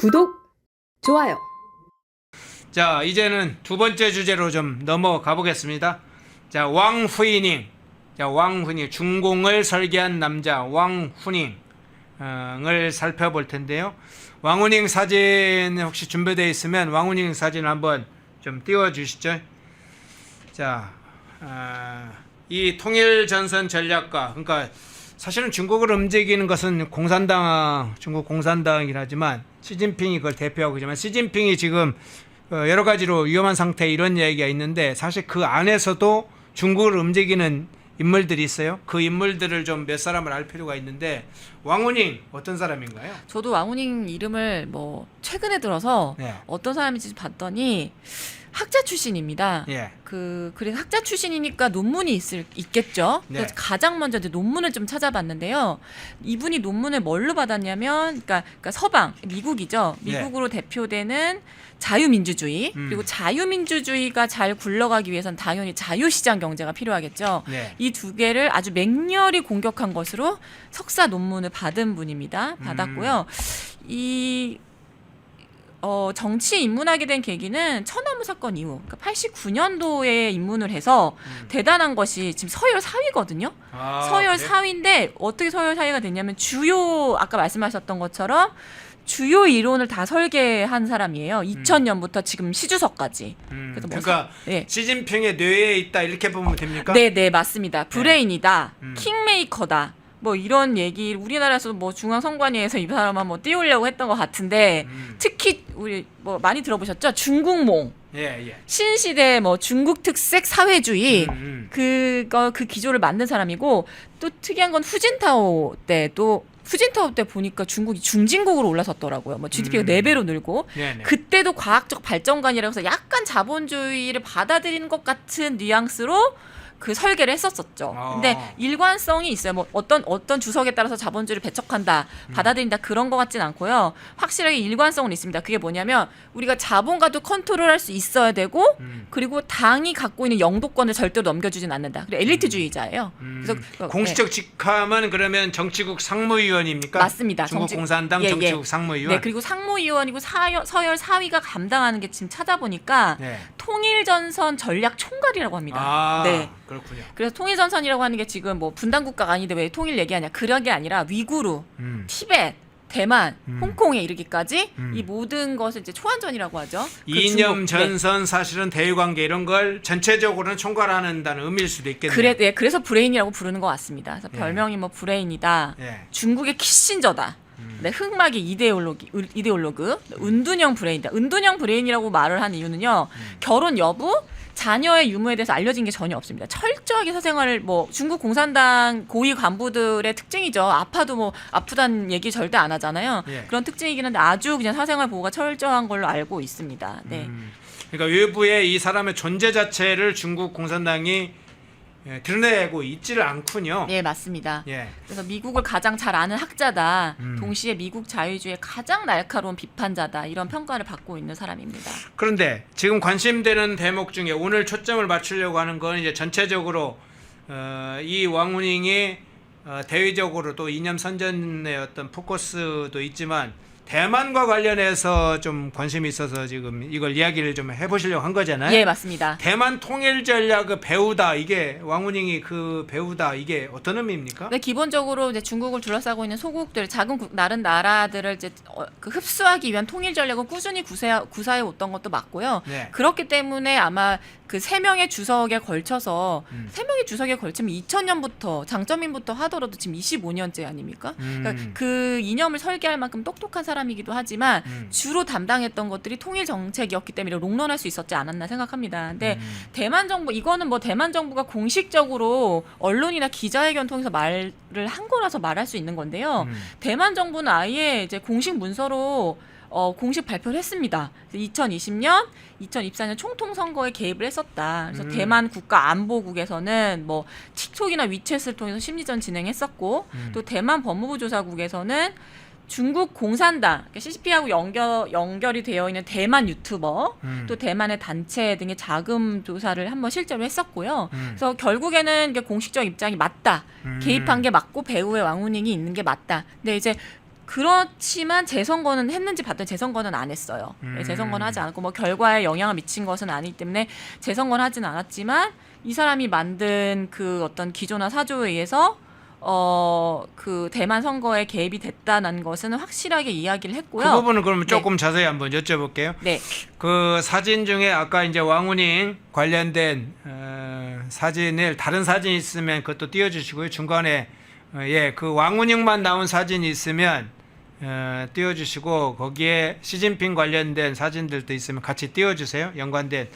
구독, 좋아요. 자, 이제는 두 번째 주제로 좀 넘어가 보겠습니다. 자, 왕후이닝. 자, 왕후이닝. 중공을 설계한 남자 왕후닝을 살펴볼 텐데요. 왕후닝 사진 혹시 준비되어 있으면 왕후닝 사진 한번 좀 띄워 주시죠. 자, 이 통일전선 전략가, 그러니까 사실은 중국을 움직이는 것은 공산당, 중국 공산당이긴 하지만 시진핑이 그걸 대표하고 있지만 시진핑이 지금 여러 가지로 위험한 상태 이런 얘기가 있는데 사실 그 안에서도 중국을 움직이는 인물들이 있어요. 그 인물들을 좀 몇 사람을 알 필요가 있는데 왕후닝 어떤 사람인가요? 저도 왕후닝 이름을 뭐 최근에 들어서 네. 어떤 사람인지 봤더니 학자 출신입니다. 예. 그래서 학자 출신이니까 논문이 있겠죠. 네. 그래서 가장 먼저 이제 논문을 좀 찾아봤는데요. 이분이 논문을 뭘로 받았냐면, 그러니까 서방, 미국이죠. 미국으로 대표되는 자유민주주의, 그리고 자유민주주의가 잘 굴러가기 위해서는 당연히 자유시장 경제가 필요하겠죠. 네. 이 두 개를 아주 맹렬히 공격한 것으로 석사 논문을 받은 분입니다. 받았고요. 정치에 입문하게 된 계기는 천안무 사건 이후, 그러니까 89년도에 입문을 해서 대단한 것이 지금 서열 4위거든요. 서열 그래? 4위인데 어떻게 서열 4위가 됐냐면 주요 아까 말씀하셨던 것처럼 주요 이론을 다 설계한 사람이에요. 2000년부터 지금 시주석까지. 그래서 뭐 그러니까 네. 시진핑의 뇌에 있다 이렇게 보면 됩니까? 네, 맞습니다. 브레인이다. 음. 킹메이커다. 뭐 이런 얘기 우리나라에서도 뭐 중앙선관위에서 이 사람만 뭐 띄우려고 했던 것 같은데 특히 우리 뭐 많이 들어보셨죠? 중국몽. 예. 신시대 뭐 중국 특색 사회주의 그 기조를 만든 사람이고 또 특이한 건 후진타오 때 보니까 중국이 중진국으로 올라섰더라고요. 뭐 GDP가 4배로 늘고 네네. 그때도 과학적 발전관이라고 해서 약간 자본주의를 받아들이는 것 같은 뉘앙스로 그 설계를 했었었죠. 근데 일관성이 있어요. 뭐 어떤 주석에 따라서 자본주의를 배척한다, 받아들인다 그런 것 같진 않고요. 확실하게 일관성은 있습니다. 그게 뭐냐면 우리가 자본가도 컨트롤할 수 있어야 되고 그리고 당이 갖고 있는 영도권을 절대로 넘겨주진 않는다. 그리고 엘리트주의자예요. 그래서 공식적 직함은 그러면 정치국 상무위원입니까? 맞습니다. 중국 공산당 예. 정치국 상무위원. 네, 그리고 상무위원이고 서열 4위가 감당하는 게 지금 찾아보니까 네. 통일전선 전략 총괄이라고 합니다. 네. 그렇군요. 그래서 통일전선이라고 하는 게 지금 뭐 분단국가가 아닌데 왜 통일 얘기하냐. 그런 게 아니라 위구르, 티벳, 대만, 홍콩에 이르기까지 이 모든 것을 이제 초안전이라고 하죠. 이념 중국, 전선 사실은 대외관계 이런 걸 전체적으로는 총괄한다는 의미일 수도 있겠네요. 그래서 브레인이라고 부르는 것 같습니다. 그래서 별명이 뭐 브레인이다. 예. 중국의 키신저다. 네, 흑막의 이데올로그, 은둔형 브레인이다. 은둔형 브레인이라고 말을 하는 이유는요. 결혼 여부, 자녀의 유무에 대해서 알려진 게 전혀 없습니다. 철저하게 사생활을 뭐 중국 공산당 고위 간부들의 특징이죠. 아파도 뭐 아프다는 얘기 절대 안 하잖아요. 예. 그런 특징이긴 한데 아주 그냥 사생활 보호가 철저한 걸로 알고 있습니다. 네. 그러니까 외부에 이 사람의 존재 자체를 중국 공산당이 드러내고 있지를 않군요. 네, 맞습니다. 예. 그래서 미국을 가장 잘 아는 학자다. 동시에 미국 자유주의의 가장 날카로운 비판자다. 이런 평가를 받고 있는 사람입니다. 그런데 지금 관심되는 대목 중에 오늘 초점을 맞추려고 하는 건 이제 전체적으로 이 왕후닝이 대외적으로 또 이념 선전의 어떤 포커스도 있지만 대만과 관련해서 좀 관심이 있어서 지금 이걸 이야기를 좀 해보시려고 한 거잖아요. 예, 맞습니다. 대만 통일 전략을 배우다, 이게 왕후닝이 그 배우다, 이게 어떤 의미입니까? 네, 기본적으로 이제 중국을 둘러싸고 있는 소국들, 작은 다른 나라들을 이제 흡수하기 위한 통일 전략을 꾸준히 구사해 왔던 것도 맞고요. 네. 그렇기 때문에 아마 그 3명의 주석에 걸쳐서 3명의 주석에 걸치면 2000년부터 장점인부터 하더라도 지금 25년째 아닙니까? 그러니까 그 이념을 설계할 만큼 똑똑한 사람이기도 하지만 주로 담당했던 것들이 통일 정책이었기 때문에 롱런할 수 있었지 않았나 생각합니다. 근데 대만 정부 이거는 뭐 대만 정부가 공식적으로 언론이나 기자회견 통해서 말을 한 거라서 말할 수 있는 건데요. 대만 정부는 아예 이제 공식 문서로 공식 발표를 했습니다. 2020년, 2024년 총통 선거에 개입을 했었다. 그래서 대만 국가안보국에서는 뭐 틱톡이나 위챗을 통해서 심리전 진행했었고, 또 대만 법무부 조사국에서는 중국 공산당, 그러니까 CCP하고 연결이 되어 있는 대만 유튜버, 또 대만의 단체 등의 자금 조사를 한번 실제로 했었고요. 그래서 결국에는 공식적 입장이 맞다. 개입한 게 맞고 배후에 왕후닝이 있는 게 맞다. 근데 이제 그렇지만 재선거는 했는지 봤더니 재선거는 안 했어요. 재선거는 하지 않았고 뭐 결과에 영향을 미친 것은 아니기 때문에 재선거는 하진 않았지만 이 사람이 만든 그 어떤 기조나 사조에 의해서 그 대만 선거에 개입이 됐다는 것은 확실하게 이야기를 했고요. 그 부분은 그러면 조금 자세히 한번 여쭤볼게요. 네. 그 사진 중에 아까 이제 왕후닝 관련된 사진을 다른 사진 있으면 그것도 띄워주시고요. 중간에 그 왕후닝만 나온 사진이 있으면 띄워주시고 거기에 시진핑 관련된 사진들도 있으면 같이 띄워주세요. 연관된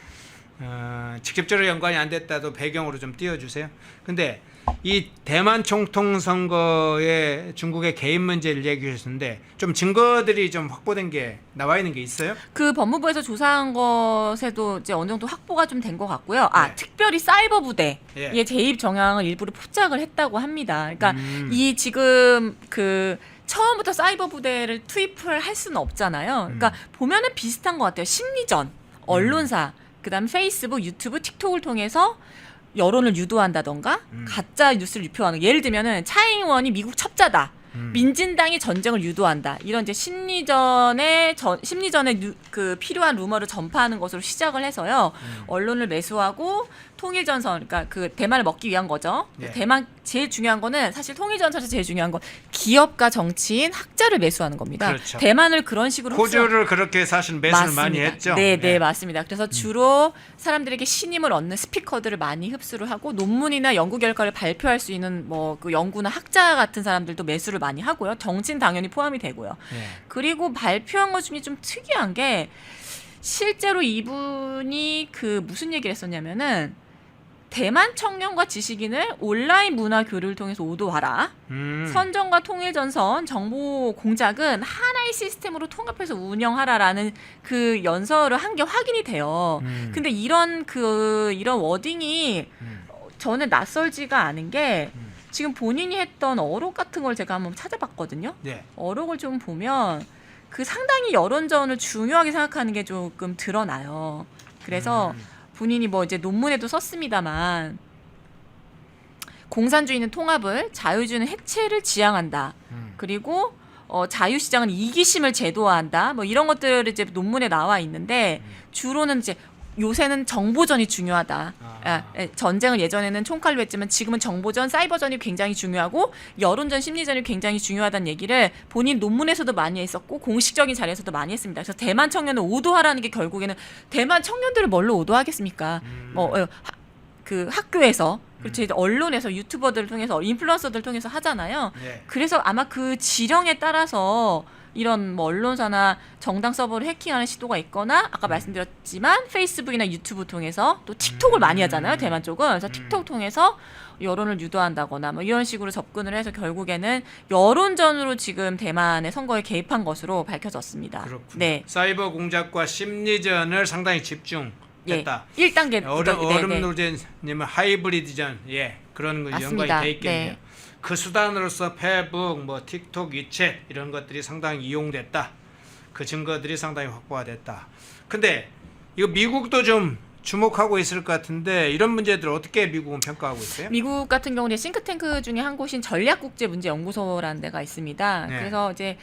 직접적으로 연관이 안 됐다도 배경으로 좀 띄워주세요. 근데 이 대만 총통 선거에 중국의 개입 문제를 얘기해 주셨는데 좀 증거들이 좀 확보된 게 나와 있는 게 있어요? 그 법무부에서 조사한 것에도 이제 어느 정도 확보가 좀 된 것 같고요. 네. 특별히 사이버 부대의 예. 개입 정황을 일부러 포착을 했다고 합니다. 그러니까 이 지금 그 처음부터 사이버 부대를 투입을 할 수는 없잖아요. 그러니까 보면은 비슷한 것 같아요. 심리전, 언론사, 그다음 페이스북, 유튜브, 틱톡을 통해서 여론을 유도한다던가 가짜 뉴스를 유포하는, 예를 들면은 차잉원이 미국 첩자다, 민진당이 전쟁을 유도한다, 이런 이제 심리전에 그 필요한 루머를 전파하는 것으로 시작을 해서요. 언론을 매수하고 통일전선, 그러니까 그 대만을 먹기 위한 거죠. 네. 대만 제일 중요한 거는 사실 통일전선에서 제일 중요한 건 기업가, 정치인, 학자를 매수하는 겁니다. 그렇죠. 대만을 그런 식으로 호주를 그렇게 사실 매수를 맞습니다. 많이 했죠. 네, 맞습니다. 그래서 주로 사람들에게 신임을 얻는 스피커들을 많이 흡수를 하고 논문이나 연구 결과를 발표할 수 있는 뭐 그 연구나 학자 같은 사람들도 매수를 많이 하고요. 정치인 당연히 포함이 되고요. 네. 그리고 발표한 것 중에 좀 특이한 게 실제로 이분이 그 무슨 얘기를 했었냐면은 대만 청년과 지식인을 온라인 문화 교류를 통해서 오도하라. 선전과 통일전선 정보 공작은 하나의 시스템으로 통합해서 운영하라라는 그 연설을 한 게 확인이 돼요. 근데 이런 워딩이 저는 낯설지가 않은 게 지금 본인이 했던 어록 같은 걸 제가 한번 찾아봤거든요. 네. 어록을 좀 보면 그 상당히 여론전을 중요하게 생각하는 게 조금 드러나요. 그래서 본인이 뭐 이제 논문에도 썼습니다만 공산주의는 통합을, 자유주의는 해체를 지향한다. 그리고 자유시장은 이기심을 제도화한다. 뭐 이런 것들을 이제 논문에 나와 있는데 주로는 이제 요새는 정보전이 중요하다. 전쟁을 예전에는 총칼로 했지만 지금은 정보전, 사이버전이 굉장히 중요하고 여론전, 심리전이 굉장히 중요하다는 얘기를 본인 논문에서도 많이 했었고 공식적인 자리에서도 많이 했습니다. 그래서 대만 청년을 오도하라는 게 결국에는 대만 청년들을 뭘로 오도하겠습니까? 그 학교에서, 그렇죠, 언론에서, 유튜버들을 통해서, 인플루언서들을 통해서 하잖아요. 네. 그래서 아마 그 지령에 따라서 이런 뭐 언론사나 정당 서버를 해킹하는 시도가 있거나 아까 말씀드렸지만 페이스북이나 유튜브 통해서 또 틱톡을 많이 하잖아요. 대만 쪽은. 그래서 틱톡 통해서 여론을 유도한다거나 뭐 이런 식으로 접근을 해서 결국에는 여론전으로 지금 대만의 선거에 개입한 것으로 밝혀졌습니다. 그렇군요. 네. 사이버 공작과 심리전을 상당히 집중했다. 1단계. 얼음 노제님은 하이브리드전, 그런 거 맞습니다. 연관이 돼 있겠네요. 네. 그 수단으로서 페북, 뭐 틱톡, 위챗 이런 것들이 상당히 이용됐다. 그 증거들이 상당히 확보가 됐다. 근데 이거 미국도 좀 주목하고 있을 것 같은데 이런 문제들을 어떻게 미국은 평가하고 있어요? 미국 같은 경우는 싱크탱크 중에 한 곳인 전략국제문제연구소라는 데가 있습니다. 네. 그래서 이제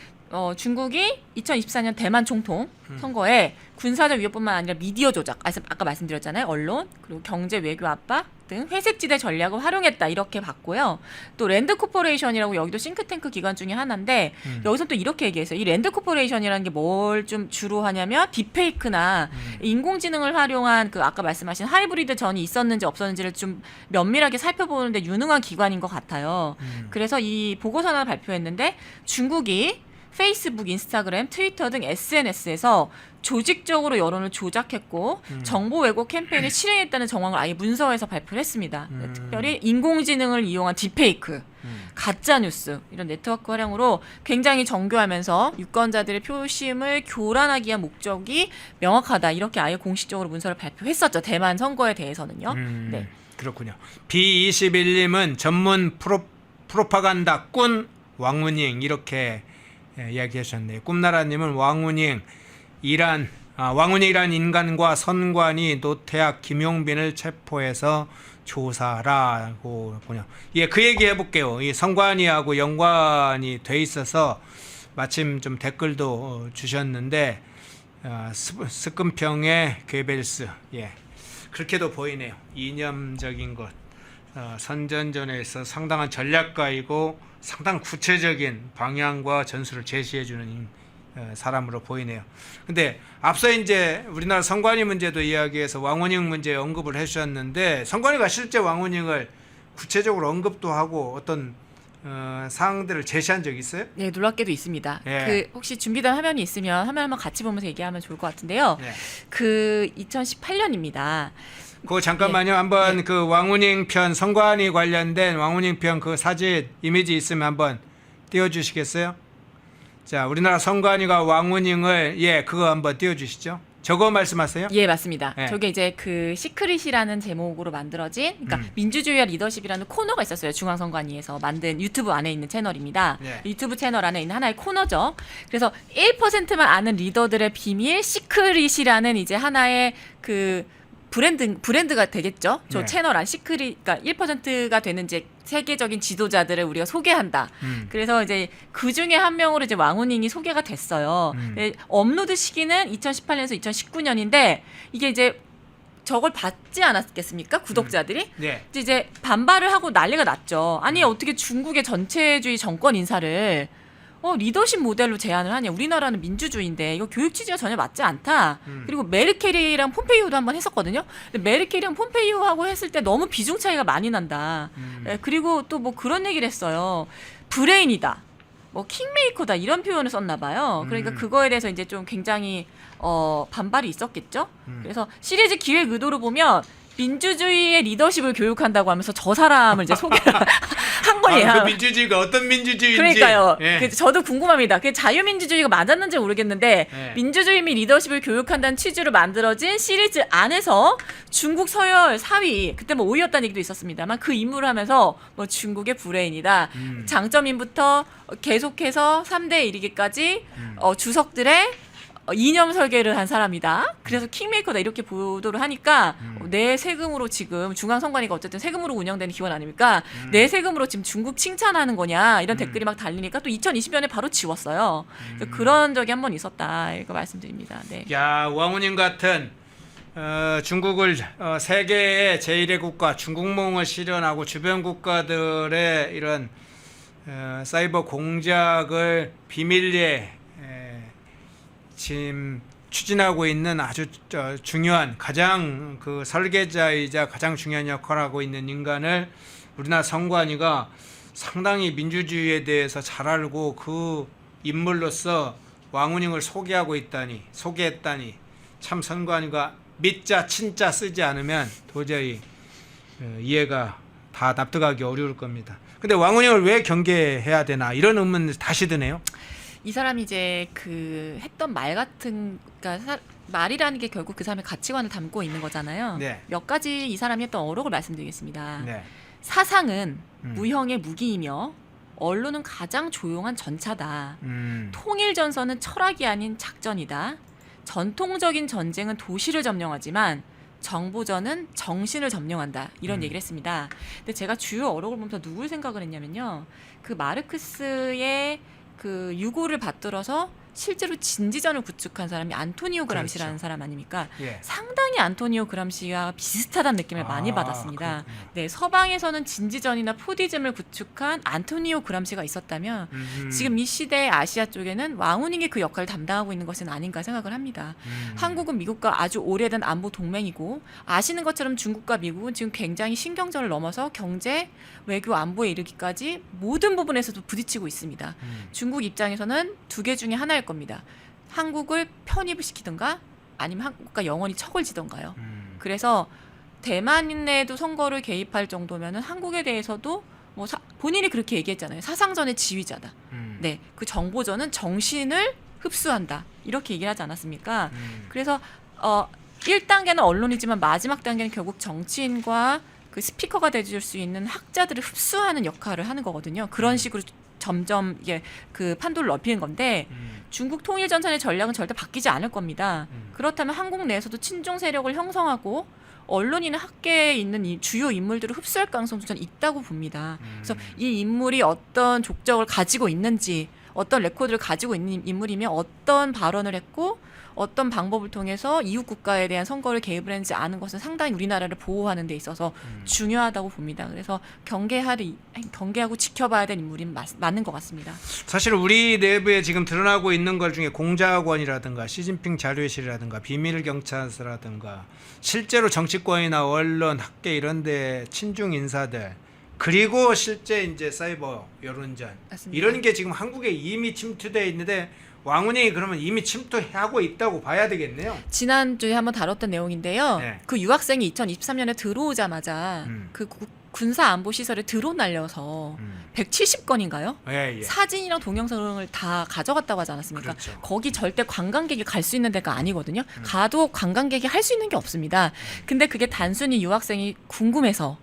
중국이 2024년 대만 총통 선거에 군사적 위협뿐만 아니라 미디어 조작, 아까 말씀드렸잖아요. 언론, 그리고 경제 외교 압박 등 회색지대 전략을 활용했다, 이렇게 봤고요. 또 랜드 코퍼레이션이라고, 여기도 싱크탱크 기관 중에 하나인데 여기서 또 이렇게 얘기했어요. 이 랜드 코퍼레이션이라는 게 뭘 좀 주로 하냐면 딥페이크나 인공지능을 활용한 그 아까 말씀하신 하이브리드 전이 있었는지 없었는지를 좀 면밀하게 살펴보는데 유능한 기관인 것 같아요. 그래서 이 보고서 하나 발표했는데 중국이 페이스북, 인스타그램, 트위터 등 SNS에서 조직적으로 여론을 조작했고 정보 왜곡 캠페인을 실행했다는 정황을 아예 문서에서 발표를 했습니다. 특별히 인공지능을 이용한 딥페이크, 가짜뉴스, 이런 네트워크 활용으로 굉장히 정교하면서 유권자들의 표심을 교란하기 위한 목적이 명확하다, 이렇게 아예 공식적으로 문서를 발표했었죠. 대만 선거에 대해서는요. 네. 그렇군요. B21님은 전문 프로파간다 꾼 왕문잉 이렇게 이야기하셨네요. 꿈나라님은 왕훈이란 인간과 선관이 노태학 김용빈을 체포해서 조사라고 보냐. 그 얘기 해볼게요. 이 선관위하고 연관이 돼 있어서 마침 좀 댓글도 주셨는데 스금평의 괴벨스 예 그렇게도 보이네요. 이념적인 것 선전전에서 상당한 전략가이고 상당 구체적인 방향과 전술을 제시해주는 사람으로 보이네요. 근데 앞서 이제 우리나라 선관위 문제도 이야기해서 왕원익 문제 언급을 해주셨는데 선관위가 실제 왕원익을 구체적으로 언급도 하고 어떤 사항들을 제시한 적이 있어요? 네, 놀랍게도 있습니다. 예. 그 혹시 준비된 화면이 있으면 화면 한번 같이 보면서 얘기하면 좋을 것 같은데요. 예. 그 2018년입니다. 그거 잠깐만요. 한번 그 왕운잉 편 선관위 관련된 왕운잉 편 그 사진 이미지 있으면 한번 띄워주시겠어요? 자, 우리나라 선관위가 왕운잉을 그거 한번 띄워주시죠. 저거 말씀하세요? 예, 맞습니다. 예. 저게 이제 그 시크릿이라는 제목으로 만들어진, 그러니까 민주주의와 리더십이라는 코너가 있었어요. 중앙선관위에서 만든 유튜브 안에 있는 채널입니다. 예. 유튜브 채널 안에 있는 하나의 코너죠. 그래서 1%만 아는 리더들의 비밀 시크릿이라는 이제 하나의 그 브랜드가 되겠죠. 저 네. 채널 안 시크릿, 그러니까 1%가 되는 이제 세계적인 지도자들을 우리가 소개한다. 그래서 이제 그 중에 한 명으로 이제 왕운잉이 소개가 됐어요. 네, 업로드 시기는 2018년에서 2019년인데 이게 이제 저걸 받지 않았겠습니까? 구독자들이? 네. 이제 반발을 하고 난리가 났죠. 아니 어떻게 중국의 전체주의 정권 인사를 리더십 모델로 제안을 하냐. 우리나라는 민주주의인데 이거 교육 취지가 전혀 맞지 않다. 그리고 메르켈이랑 폼페이오도 한번 했었거든요. 근데 메르켈이랑 폼페이오하고 했을 때 너무 비중 차이가 많이 난다. 그리고 또 뭐 그런 얘기를 했어요. 브레인이다. 뭐 킹메이커다 이런 표현을 썼나 봐요. 그러니까 그거에 대해서 이제 좀 굉장히 반발이 있었겠죠. 그래서 시리즈 기획 의도로 보면 민주주의의 리더십을 교육한다고 하면서 저 사람을 이제 소개를 한 거예요. 그 민주주의가 어떤 민주주의인지. 그러니까요. 예. 저도 궁금합니다. 그 자유민주주의가 맞았는지 모르겠는데 예. 민주주의 및 리더십을 교육한다는 취지로 만들어진 시리즈 안에서 중국 서열 4위, 그때 뭐 5위였다는 얘기도 있었습니다만 그 임무를 하면서 뭐 중국의 브레인이다. 장점인부터 계속해서 3대에 이르기까지 주석들의 이념 설계를 한 사람이다. 그래서 킹메이커다 이렇게 보도를 하니까 내 세금으로 지금 중앙선관위가 어쨌든 세금으로 운영되는 기관 아닙니까? 내 세금으로 지금 중국 칭찬하는 거냐 이런 댓글이 막 달리니까 또 2020년에 바로 지웠어요. 그런 적이 한 번 있었다 이거 말씀드립니다. 네. 야, 왕운잉 같은 중국을 세계의 제1의 국가 중국몽을 실현하고 주변 국가들의 이런 사이버 공작을 비밀리에 지금 추진하고 있는 아주 중요한 가장 그 설계자이자 가장 중요한 역할을 하고 있는 인간을 우리나라 선관위가 상당히 민주주의에 대해서 잘 알고 그 인물로서 왕운잉을 소개했다니 참 선관위가 믿자 친자 쓰지 않으면 도저히 이해가 다 납득하기 어려울 겁니다. 근데 왕운잉을 왜 경계해야 되나 이런 의문 다시 드네요. 이 사람이 이제 그 했던 말 같은, 그러니까 말이라는 게 결국 그 사람의 가치관을 담고 있는 거잖아요. 네. 몇 가지 이 사람이 했던 어록을 말씀드리겠습니다. 네. 사상은 무형의 무기이며 언론은 가장 조용한 전차다. 통일 전선은 철학이 아닌 작전이다. 전통적인 전쟁은 도시를 점령하지만 정보전은 정신을 점령한다. 이런 얘기를 했습니다. 근데 제가 주요 어록을 보면서 누굴 생각을 했냐면요. 그 마르크스의 그 유고를 받들어서 실제로 진지전을 구축한 사람이 안토니오 그람시라는 그렇죠. 사람 아닙니까? 예. 상당히 안토니오 그람시와 비슷하다는 느낌을 많이 받았습니다. 그렇군요. 네, 서방에서는 진지전이나 포디즘을 구축한 안토니오 그람시가 있었다면 지금 이 시대의 아시아 쪽에는 왕운잉이 그 역할을 담당하고 있는 것은 아닌가 생각을 합니다. 한국은 미국과 아주 오래된 안보 동맹이고 아시는 것처럼 중국과 미국은 지금 굉장히 신경전을 넘어서 경제, 외교, 안보에 이르기까지 모든 부분에서도 부딪히고 있습니다. 중국 입장에서는 두 개 중에 하나일 겁니다. 한국을 편입을 시키든가 아니면 한국과 영원히 척을 지던가요. 그래서 대만 내에도 선거를 개입할 정도면은 한국에 대해서도 뭐 본인이 그렇게 얘기했잖아요. 사상전의 지휘자다. 네, 그 정보전은 정신을 흡수한다. 이렇게 얘기를 하지 않았습니까? 그래서 1단계는 언론이지만 마지막 단계는 결국 정치인과 그 스피커가 돼줄 수 있는 학자들을 흡수하는 역할을 하는 거거든요. 그런 식으로 점점 이게 그 판도를 넓히는 건데 중국 통일 전선의 전략은 절대 바뀌지 않을 겁니다. 그렇다면 한국 내에서도 친중 세력을 형성하고 언론이나 학계에 있는 이 주요 인물들을 흡수할 가능성도 저는 있다고 봅니다. 그래서 이 인물이 어떤 족적을 가지고 있는지 어떤 레코드를 가지고 있는 인물이면 어떤 발언을 했고 어떤 방법을 통해서 이웃 국가에 대한 선거를 개입을 했는지 아는 것은 상당히 우리나라를 보호하는 데 있어서 중요하다고 봅니다. 그래서 경계하고 지켜봐야 될 인물이 맞는 것 같습니다. 사실 우리 내부에 지금 드러나고 있는 것 중에 공작원이라든가 시진핑 자료실이라든가 비밀 경찰서라든가 실제로 정치권이나 언론, 학계 이런 데 친중 인사들 그리고 실제 이제 사이버 여론전 맞습니다. 이런 게 지금 한국에 이미 침투되어 있는데 왕훈이 그러면 이미 침투하고 있다고 봐야 되겠네요. 지난주에 한번 다뤘던 내용인데요. 네. 그 유학생이 2023년에 들어오자마자 그 군사안보시설에 드론 날려서 170건인가요? 예, 예. 사진이랑 동영상을 다 가져갔다고 하지 않았습니까? 그렇죠. 거기 절대 관광객이 갈 수 있는 데가 아니거든요. 가도 관광객이 할 수 있는 게 없습니다. 근데 그게 단순히 유학생이 궁금해서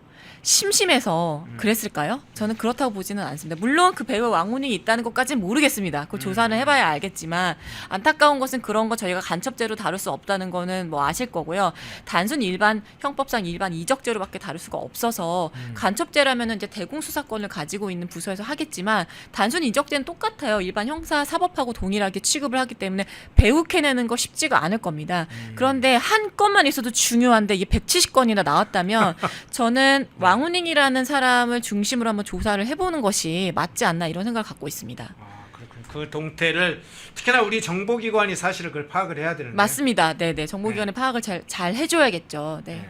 심심해서 그랬을까요? 저는 그렇다고 보지는 않습니다. 물론 그 배우에 왕훈이 있다는 것까지는 모르겠습니다. 그 조사는 해봐야 알겠지만 안타까운 것은 그런 거 저희가 간첩죄로 다룰 수 없다는 거는 뭐 아실 거고요. 단순히 일반 형법상 일반 이적죄로밖에 다룰 수가 없어서 간첩죄라면은 이제 대공수사권을 가지고 있는 부서에서 하겠지만 단순히 이적죄는 똑같아요. 일반 형사 사법하고 동일하게 취급을 하기 때문에 배우캐내는 거 쉽지가 않을 겁니다. 그런데 한 건만 있어도 중요한데 이게 170건이나 나왔다면 저는 왕훈잉이라는 사람을 중심으로 한번 조사를 해보는 것이 맞지 않나 이런 생각을 갖고 있습니다. 아, 그렇군요. 그 동태를 특히나 우리 정보기관이 사실은 그걸 파악을 해야 되는데. 맞습니다. 네네. 정보기관의 파악을 잘 해줘야겠죠. 네. 네.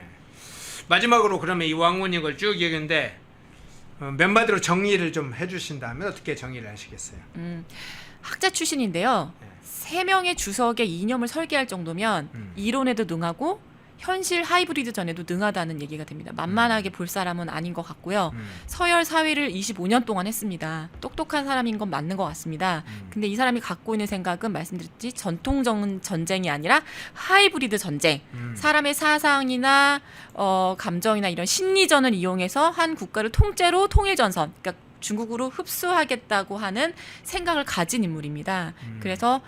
마지막으로 그러면 이 왕훈잉을 쭉 얘기했는데 몇 마디로 정리를 좀 해주신다면 어떻게 정리를 하시겠어요? 학자 출신인데요. 네. 3명의 주석의 이념을 설계할 정도면 이론에도 능하고 현실 하이브리드 전에도 능하다는 얘기가 됩니다. 만만하게 볼 사람은 아닌 것 같고요. 서열 4위를 25년 동안 했습니다. 똑똑한 사람인 건 맞는 것 같습니다. 근데 이 사람이 갖고 있는 생각은 말씀드렸지 전통적 전쟁이 아니라 하이브리드 전쟁. 사람의 사상이나 감정이나 이런 심리전을 이용해서 한 국가를 통째로 통일전선, 그러니까 중국으로 흡수하겠다고 하는 생각을 가진 인물입니다. 그래서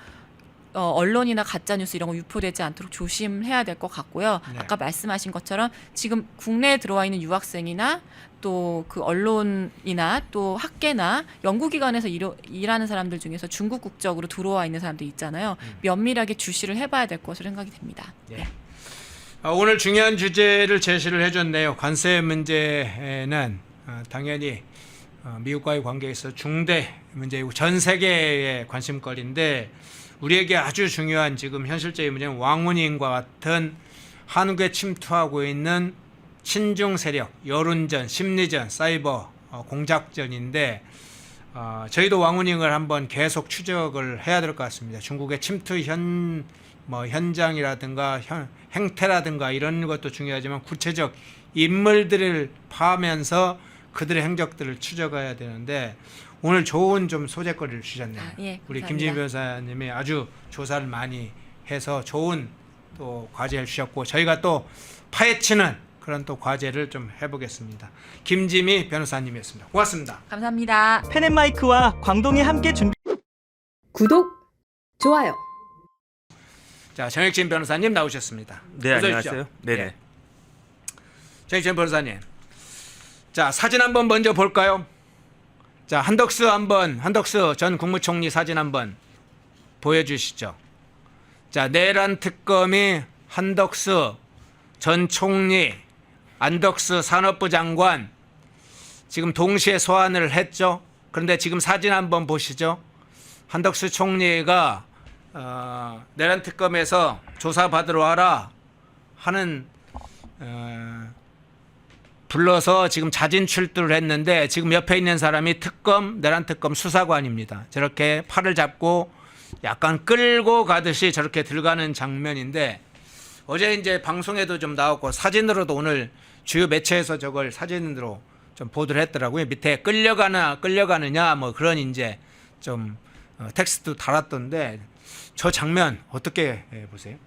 언론이나 가짜뉴스 이런 거 유포되지 않도록 조심해야 될 것 같고요. 네. 아까 말씀하신 것처럼 지금 국내에 들어와 있는 유학생이나 또 그 언론이나 또 학계나 연구기관에서 일하는 사람들 중에서 중국 국적으로 들어와 있는 사람들 있잖아요. 면밀하게 주시를 해봐야 될 것으로 생각이 됩니다. 예. 네. 오늘 중요한 주제를 제시를 해줬네요. 관세 문제는 당연히 미국과의 관계에서 중대 문제이고 전 세계의 관심거리인데 우리에게 아주 중요한 지금 현실적인 문제는 왕훈잉과 같은 한국에 침투하고 있는 친중 세력, 여론전, 심리전, 사이버 공작전인데 저희도 왕훈잉을 한번 계속 추적을 해야 될 것 같습니다. 중국의 침투 현장이라든가 행태라든가 이런 것도 중요하지만 구체적 인물들을 파하면서 그들의 행적들을 추적해야 되는데 오늘 좋은 좀 소재거리를 주셨네요. 예, 우리 감사합니다. 김진희 변호사님이 아주 조사를 많이 해서 좋은 또 과제를 주셨고 저희가 또 파헤치는 그런 또 과제를 좀 해보겠습니다. 김진희 변호사님이었습니다. 고맙습니다. 감사합니다. 펜앤마이크와 광동이 함께 준비. 구독, 좋아요. 자, 정혁진 변호사님 나오셨습니다. 네, 어서 안녕하세요. 오십시오. 네네. 예. 정혁진 변호사님. 자, 사진 한번 먼저 볼까요? 자, 한덕수 전 국무총리 사진 한번 보여주시죠. 자, 내란 특검이 한덕수 전 총리, 안덕수 산업부 장관 지금 동시에 소환을 했죠. 그런데 지금 사진 한번 보시죠. 한덕수 총리가 내란 특검에서 조사받으러 와라 하는 불러서 지금 자진 출두를 했는데 지금 옆에 있는 사람이 내란 특검 수사관입니다. 저렇게 팔을 잡고 약간 끌고 가듯이 저렇게 들어가는 장면인데 어제 이제 방송에도 좀 나왔고 사진으로도 오늘 주요 매체에서 저걸 사진으로 좀 보도를 했더라고요. 밑에 끌려가느냐 뭐 그런 이제 좀 텍스트 달았던데 저 장면 어떻게 보세요?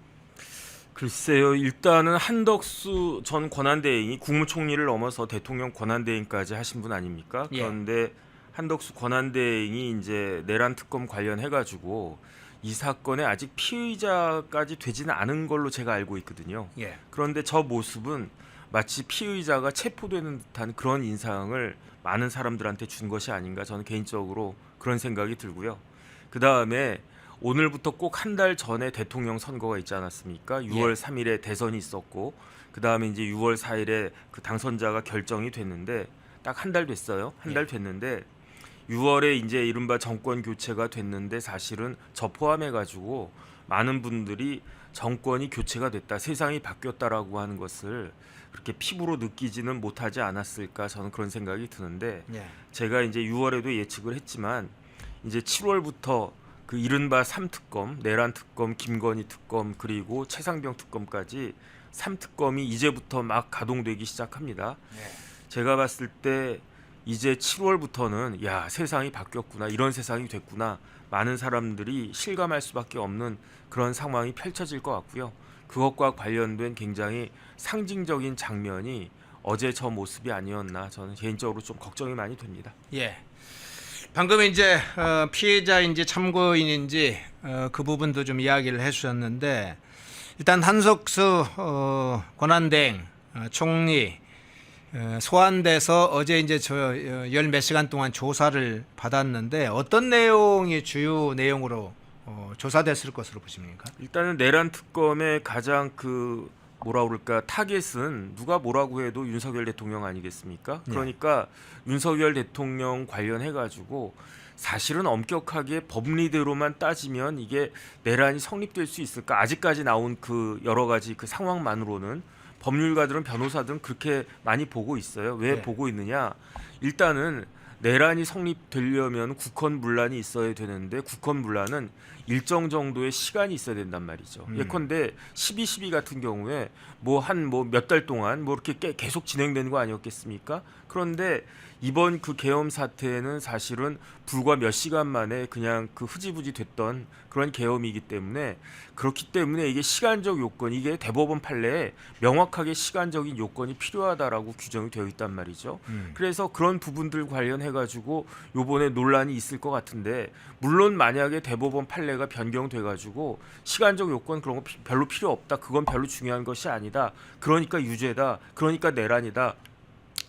글쎄요. 일단은 한덕수 전 권한대행이 국무총리를 넘어서 대통령 권한대행까지 하신 분 아닙니까? 예. 그런데 한덕수 권한대행이 이제 내란 특검 관련해 가지고 이 사건에 아직 피의자까지 되지는 않은 걸로 제가 알고 있거든요. 예. 그런데 저 모습은 마치 피의자가 체포되는 듯한 그런 인상을 많은 사람들한테 준 것이 아닌가 저는 개인적으로 그런 생각이 들고요. 그 다음에 오늘부터 꼭 한 달 전에 대통령 선거가 있지 않았습니까? 6월 3일에 대선이 있었고 그 다음에 이제 6월 4일에 그 당선자가 결정이 됐는데 딱 한 달 됐어요. 한 달 됐는데 6월에 이제 이른바 정권 교체가 됐는데 사실은 저 포함해가지고 많은 분들이 정권이 교체가 됐다, 세상이 바뀌었다라고 하는 것을 그렇게 피부로 느끼지는 못하지 않았을까 저는 그런 생각이 드는데 제가 이제 6월에도 예측을 했지만 이제 7월부터 그 이른바 3특검, 내란 특검, 김건희 특검 그리고 최상병 특검까지 3특검이 이제부터 막 가동되기 시작합니다. 제가 봤을 때 이제 7월부터는 야 세상이 바뀌었구나, 이런 세상이 됐구나, 많은 사람들이 실감할 수밖에 없는 그런 상황이 펼쳐질 것 같고요. 그것과 관련된 굉장히 상징적인 장면이 어제 저 모습이 아니었나 저는 개인적으로 좀 걱정이 많이 됩니다. 예. 방금 이제 피해자인지 참고인인지 그 부분도 좀 이야기를 해주셨는데 일단 한석수 권한대행 총리 소환돼서 어제 이제 저 열 몇 시간 동안 조사를 받았는데 어떤 내용이 주요 내용으로 조사됐을 것으로 보십니까? 일단은 내란 특검의 가장 그 뭐라 그럴까 타겟은 누가 뭐라고 해도 윤석열 대통령 아니겠습니까? 그러니까 윤석열 대통령 관련해 가지고 사실은 엄격하게 법리대로만 따지면 이게 내란이 성립될 수 있을까? 아직까지 나온 그 여러 가지 그 상황만으로는 법률가들은 변호사들은 그렇게 많이 보고 있어요. 왜 보고 있느냐? 일단은 내란이 성립되려면 국헌문란이 있어야 되는데 국헌문란은 일정 정도의 시간이 있어야 된단 말이죠. 예컨대 12.12 같은 경우에 뭐 몇 달 동안 뭐 이렇게 계속 진행되는 거 아니었겠습니까? 그런데 이번 그 계엄 사태는 사실은 불과 몇 시간 만에 그냥 그 흐지부지 됐던 그런 계엄이기 때문에 그렇기 때문에 이게 시간적 요건, 이게 대법원 판례에 명확하게 시간적인 요건이 필요하다라고 규정이 되어 있단 말이죠. 그래서 그런 부분들 관련해 가지고 요번에 논란이 있을 것 같은데 물론 만약에 대법원 판례가 변경돼 가지고 시간적 요건 그런 거 별로 필요 없다, 그건 별로 중요한 것이 아니다, 그러니까 유죄다, 그러니까 내란이다,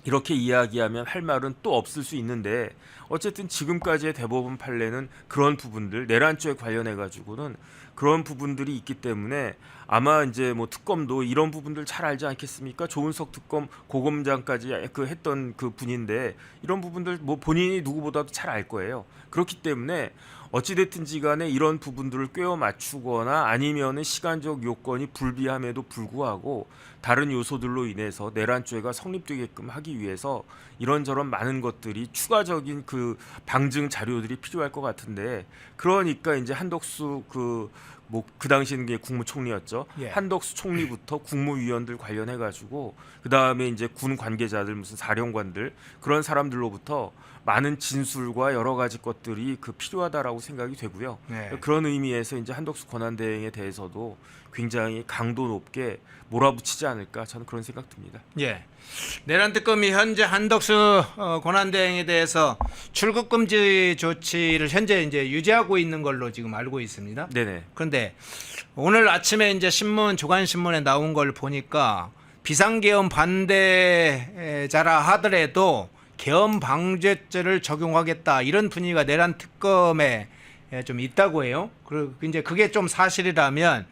이렇게 이야기하면 할 말은 또 없을 수 있는데 어쨌든 지금까지의 대법원 판례는 그런 부분들, 내란죄 관련해 가지고는 그런 부분들이 있기 때문에 아마 이제 뭐 특검도 이런 부분들 잘 알지 않겠습니까? 조은석 특검 고검장까지 그 했던 그 분인데 이런 부분들 뭐 본인이 누구보다도 잘 알 거예요. 그렇기 때문에 어찌됐든지 간에 이런 부분들을 꿰어 맞추거나 아니면은 시간적 요건이 불비함에도 불구하고 다른 요소들로 인해서 내란죄가 성립되게끔 하기 위해서 이런저런 많은 것들이 추가적인 그 방증 자료들이 필요할 것 같은데 그러니까 이제 한덕수 그 당시에는 게 국무총리였죠. 한덕수 총리부터 국무위원들 관련해 가지고 그 다음에 이제 군 관계자들 무슨 사령관들 그런 사람들로부터 많은 진술과 여러 가지 것들이 그 필요하다라고 생각이 되고요. 그런 의미에서 이제 한덕수 권한대행에 대해서도 굉장히 강도 높게 몰아붙이지 않을까 저는 그런 생각 듭니다. 예. 내란 특검이 현재 한덕수 권한대행에 대해서 출국 금지 조치를 현재 이제 유지하고 있는 걸로 지금 알고 있습니다. 네네. 그런데 오늘 아침에 이제 조간 신문에 나온 걸 보니까 비상계엄 반대자라 하더라도 계엄 방지죄를 적용하겠다 이런 분위기가 내란 특검에 좀 있다고 해요. 그리고 이제 그게 좀 사실이라면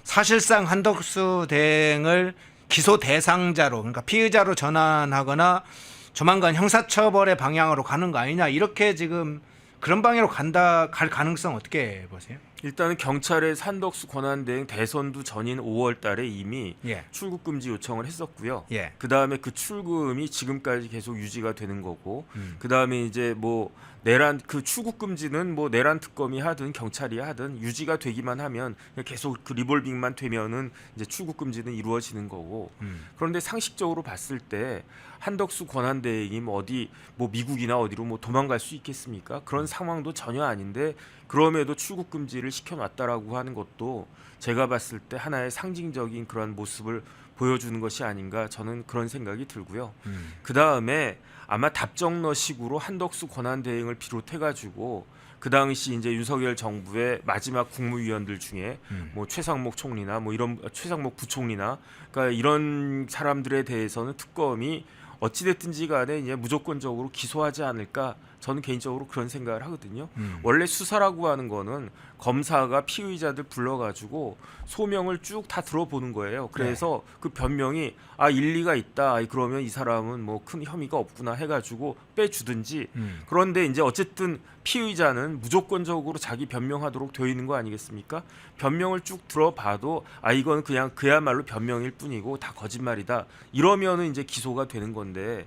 사실상 한덕수 대행을 기소 대상자로, 그러니까 피의자로 전환하거나 조만간 형사처벌의 방향으로 가는 거 아니냐, 이렇게 지금 그런 방향으로 갈 가능성 어떻게 보세요? 일단은 경찰의 한덕수 권한대행 대선도 전인 5월 달에 이미 출국 금지 요청을 했었고요. 그 다음에 그 출금이 지금까지 계속 유지가 되는 거고, 그 다음에 이제 뭐 내란 그 출국 금지는 뭐 내란 특검이 하든 경찰이 하든 유지가 되기만 하면 계속 그 리볼빙만 되면은 이제 출국 금지는 이루어지는 거고. 그런데 상식적으로 봤을 때 한덕수 권한대행이 뭐 어디 뭐 미국이나 어디로 뭐 도망갈 수 있겠습니까? 그런 상황도 전혀 아닌데 그럼에도 출국 금지를 시켜놨다라고 하는 것도 제가 봤을 때 하나의 상징적인 그런 모습을 보여주는 것이 아닌가 저는 그런 생각이 들고요. 그 다음에 아마 답정너식으로 한덕수 권한대행을 비롯해가지고 그 당시 이제 윤석열 정부의 마지막 국무위원들 중에 뭐 최상목 총리나 뭐 이런 최상목 부총리나 그러니까 이런 사람들에 대해서는 특검이 어찌됐든지 간에 이제 무조건적으로 기소하지 않을까 저는 개인적으로 그런 생각을 하거든요. 원래 수사라고 하는 거는 검사가 피의자들 불러가지고 소명을 쭉 다 들어보는 거예요. 그래서 그 변명이 일리가 있다. 그러면 이 사람은 뭐 큰 혐의가 없구나 해가지고 빼주든지. 그런데 이제 어쨌든 피의자는 무조건적으로 자기 변명하도록 되어 있는 거 아니겠습니까? 변명을 쭉 들어봐도 이건 그냥 그야말로 변명일 뿐이고 다 거짓말이다. 이러면은 이제 기소가 되는 건데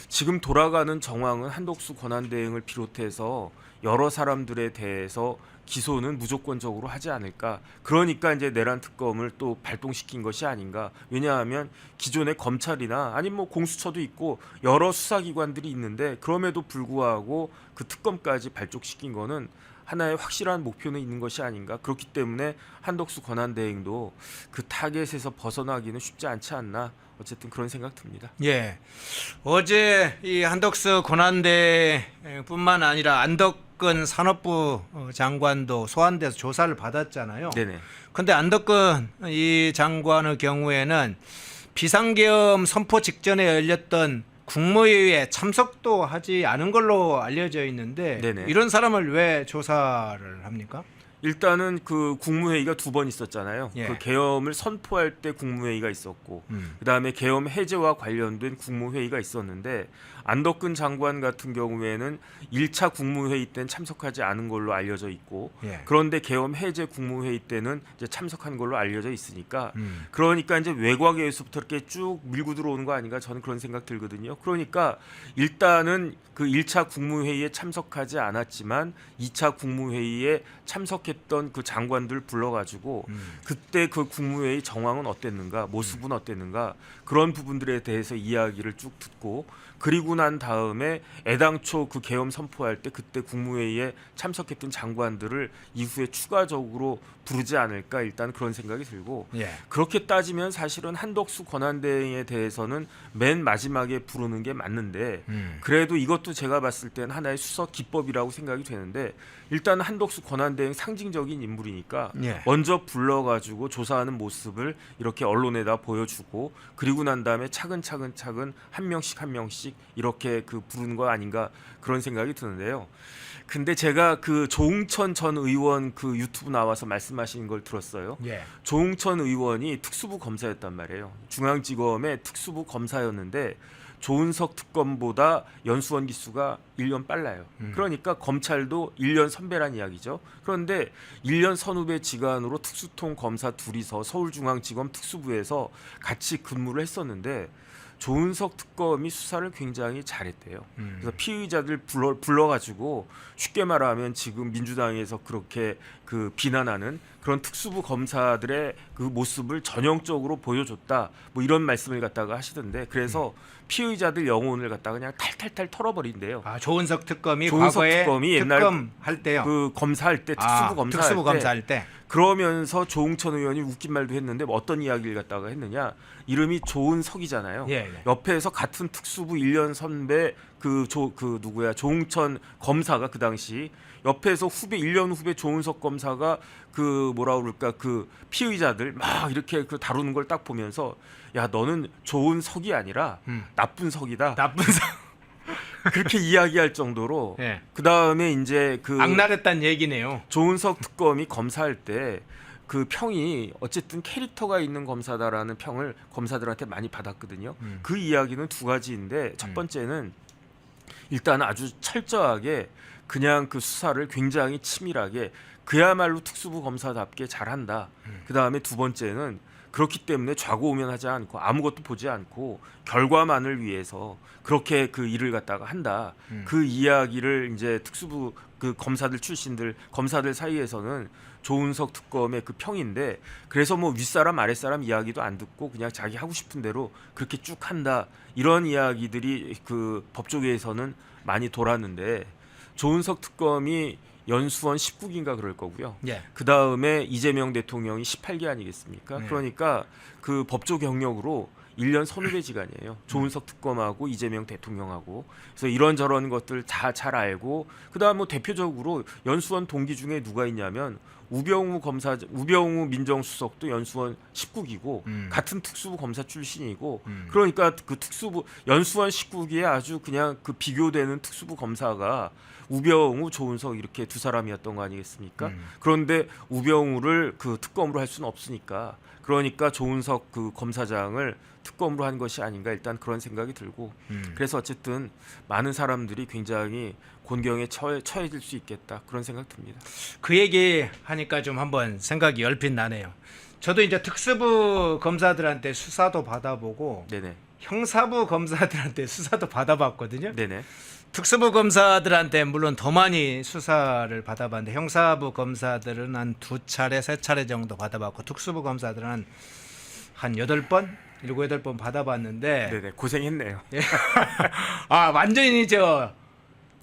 지금 돌아가는 정황은 한덕수 권한대행을 비롯해서 여러 사람들에 대해서 기소는 무조건적으로 하지 않을까. 그러니까 이제 내란 특검을 또 발동시킨 것이 아닌가. 왜냐하면 기존의 검찰이나 아니면 뭐 공수처도 있고 여러 수사기관들이 있는데 그럼에도 불구하고 그 특검까지 발족시킨 거는 하나의 확실한 목표는 있는 것이 아닌가. 그렇기 때문에 한덕수 권한대행도 그 타겟에서 벗어나기는 쉽지 않지 않나. 어쨌든 그런 생각 듭니다. 예. 어제 이 한덕수 권한대행뿐만 아니라 안덕근 산업부 장관도 소환돼서 조사를 받았잖아요. 네네. 근데 안덕근 이 장관의 경우에는 비상계엄 선포 직전에 열렸던 국무회의에 참석도 하지 않은 걸로 알려져 있는데 네네. 이런 사람을 왜 조사를 합니까? 일단은 그 국무회의가 2번 있었잖아요. 예. 그 계엄을 선포할 때 국무회의가 있었고 그다음에 계엄 해제와 관련된 국무회의가 있었는데 안덕근 장관 같은 경우에는 1차 국무회의 때는 참석하지 않은 걸로 알려져 있고 예. 그런데 계엄 해제 국무회의 때는 이제 참석한 걸로 알려져 있으니까 그러니까 이제 외곽에서부터 이렇게 쭉 밀고 들어오는 거 아닌가 저는 그런 생각 들거든요. 그러니까 일단은 그 1차 국무회의에 참석하지 않았지만 2차 국무회의에 참석했던 그 장관들 불러가지고 그때 그 국무회의 정황은 어땠는가, 모습은 어땠는가 그런 부분들에 대해서 이야기를 쭉 듣고 그리고 난 다음에 애당초 그 계엄 선포할 때 그때 국무회의에 참석했던 장관들을 이후에 추가적으로 부르지 않을까 일단 그런 생각이 들고 예. 그렇게 따지면 사실은 한덕수 권한대행에 대해서는 맨 마지막에 부르는 게 맞는데 그래도 이것도 제가 봤을 땐 하나의 수석 기법이라고 생각이 되는데 일단 한덕수 권한대행 상징적인 인물이니까 예. 먼저 불러가지고 조사하는 모습을 이렇게 언론에다 보여주고 그리고 난 다음에 차근차근 한 명씩 이렇게 그 부르는 거 아닌가 그런 생각이 드는데요. 근데 제가 그 조응천 전 의원 그 유튜브 나와서 말씀하시는 걸 들었어요. 예. 조응천 의원이 특수부 검사였단 말이에요. 중앙지검의 특수부 검사였는데 조은석 특검보다 연수원 기수가 1년 빨라요. 그러니까 검찰도 1년 선배란 이야기죠. 그런데 1년 선후배 지간으로 특수통 검사 둘이서 서울중앙지검 특수부에서 같이 근무를 했었는데 조은석 특검이 수사를 굉장히 잘했대요. 그래서 피의자들 불러가지고 쉽게 말하면 지금 민주당에서 그렇게 그 비난하는 그런 특수부 검사들의 그 모습을 전형적으로 보여줬다. 뭐 이런 말씀을 갖다가 하시던데 그래서 피의자들 영혼을 갖다가 그냥 탈탈탈 털어버린대요. 조은석 특검이 조은석 과거에 특검이 옛날 특검 할 때요. 그 검사할 때 특수부 검사할 때. 그러면서 조응천 의원이 웃긴 말도 했는데 뭐 어떤 이야기를 갖다가 했느냐 이름이 조은석이잖아요. 예. 옆에서 같은 특수부 1년 선배 조응천 검사가 그 당시 옆에서 1년 후배 조은석 검사가 그 뭐라 그럴까 그 피의자들 막 이렇게 그 다루는 걸 딱 보면서 야 너는 조은석이 아니라 나쁜 석이다. 나쁜 사 그렇게 이야기할 정도로 예. 그 다음에 이제 그 악랄했다는 얘기네요. 조은석 특검이 검사할 때 그 평이 어쨌든 캐릭터가 있는 검사다라는 평을 검사들한테 많이 받았거든요. 그 이야기는 2가지인데 첫 번째는 일단 아주 철저하게 그냥 그 수사를 굉장히 치밀하게 그야말로 특수부 검사답게 잘한다. 그 다음에 2번째는 그렇기 때문에 좌고우면하지 않고 아무것도 보지 않고 결과만을 위해서 그렇게 그 일을 갖다가 한다. 그 이야기를 이제 특수부 그 검사들 사이에서는 조은석 특검의 그 평인데 그래서 뭐 윗사람 아랫사람 이야기도 안 듣고 그냥 자기 하고 싶은 대로 그렇게 쭉 한다. 이런 이야기들이 그 법조계에서는 많이 돌았는데 조은석 특검이 연수원 19기인가 그럴 거고요. 예. 그 다음에 이재명 대통령이 18기 아니겠습니까? 그러니까 그 법조 경력으로 1년 선후배 지간이에요. 조은석 특검하고 이재명 대통령하고. 그래서 이런저런 것들 다 잘 알고 그다음 뭐 대표적으로 연수원 동기 중에 누가 있냐면 우병우 민정수석도 연수원 19기고 같은 특수부 검사 출신이고 그러니까 그 특수부 연수원 19기에 아주 그냥 그 비교되는 특수부 검사가 우병우, 조은석 이렇게 두 사람이었던 거 아니겠습니까? 그런데 우병우를 그 특검으로 할 수는 없으니까 그러니까 조은석 그 검사장을 특검으로 한 것이 아닌가 일단 그런 생각이 들고 그래서 어쨌든 많은 사람들이 굉장히 곤경에 처해질 수 있겠다 그런 생각 듭니다. 그 얘기 하니까 좀 한번 생각이 열핏 나네요. 저도 이제 특수부 검사들한테 수사도 받아보고 네네. 형사부 검사들한테 수사도 받아봤거든요. 네네. 특수부 검사들한테 물론 더 많이 수사를 받아봤는데 형사부 검사들은 한 2차례, 3차례 정도 받아봤고 특수부 검사들은 한 8번, 7, 8번 받아봤는데 네네. 고생했네요. 아 완전히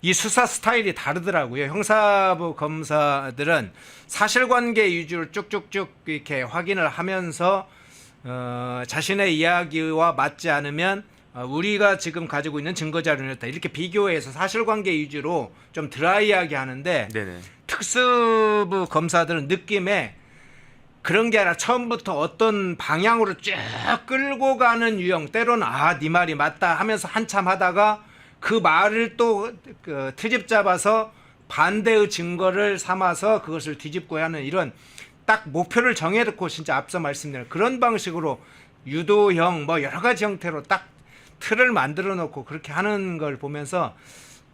이 수사 스타일이 다르더라고요. 형사부 검사들은 사실관계 위주로 쭉쭉쭉 이렇게 확인을 하면서 자신의 이야기와 맞지 않으면 우리가 지금 가지고 있는 증거 자료였다 이렇게 비교해서 사실관계 위주로 좀 드라이하게 하는데 네네. 특수부 검사들은 느낌에 그런 게 아니라 처음부터 어떤 방향으로 쭉 끌고 가는 유형 때로는 네 말이 맞다 하면서 한참 하다가 그 말을 또 트집 잡아서 반대의 증거를 삼아서 그것을 뒤집고 하는 이런 딱 목표를 정해놓고 진짜 앞서 말씀드린 그런 방식으로 유도형 뭐 여러 가지 형태로 딱 틀을 만들어 놓고 그렇게 하는 걸 보면서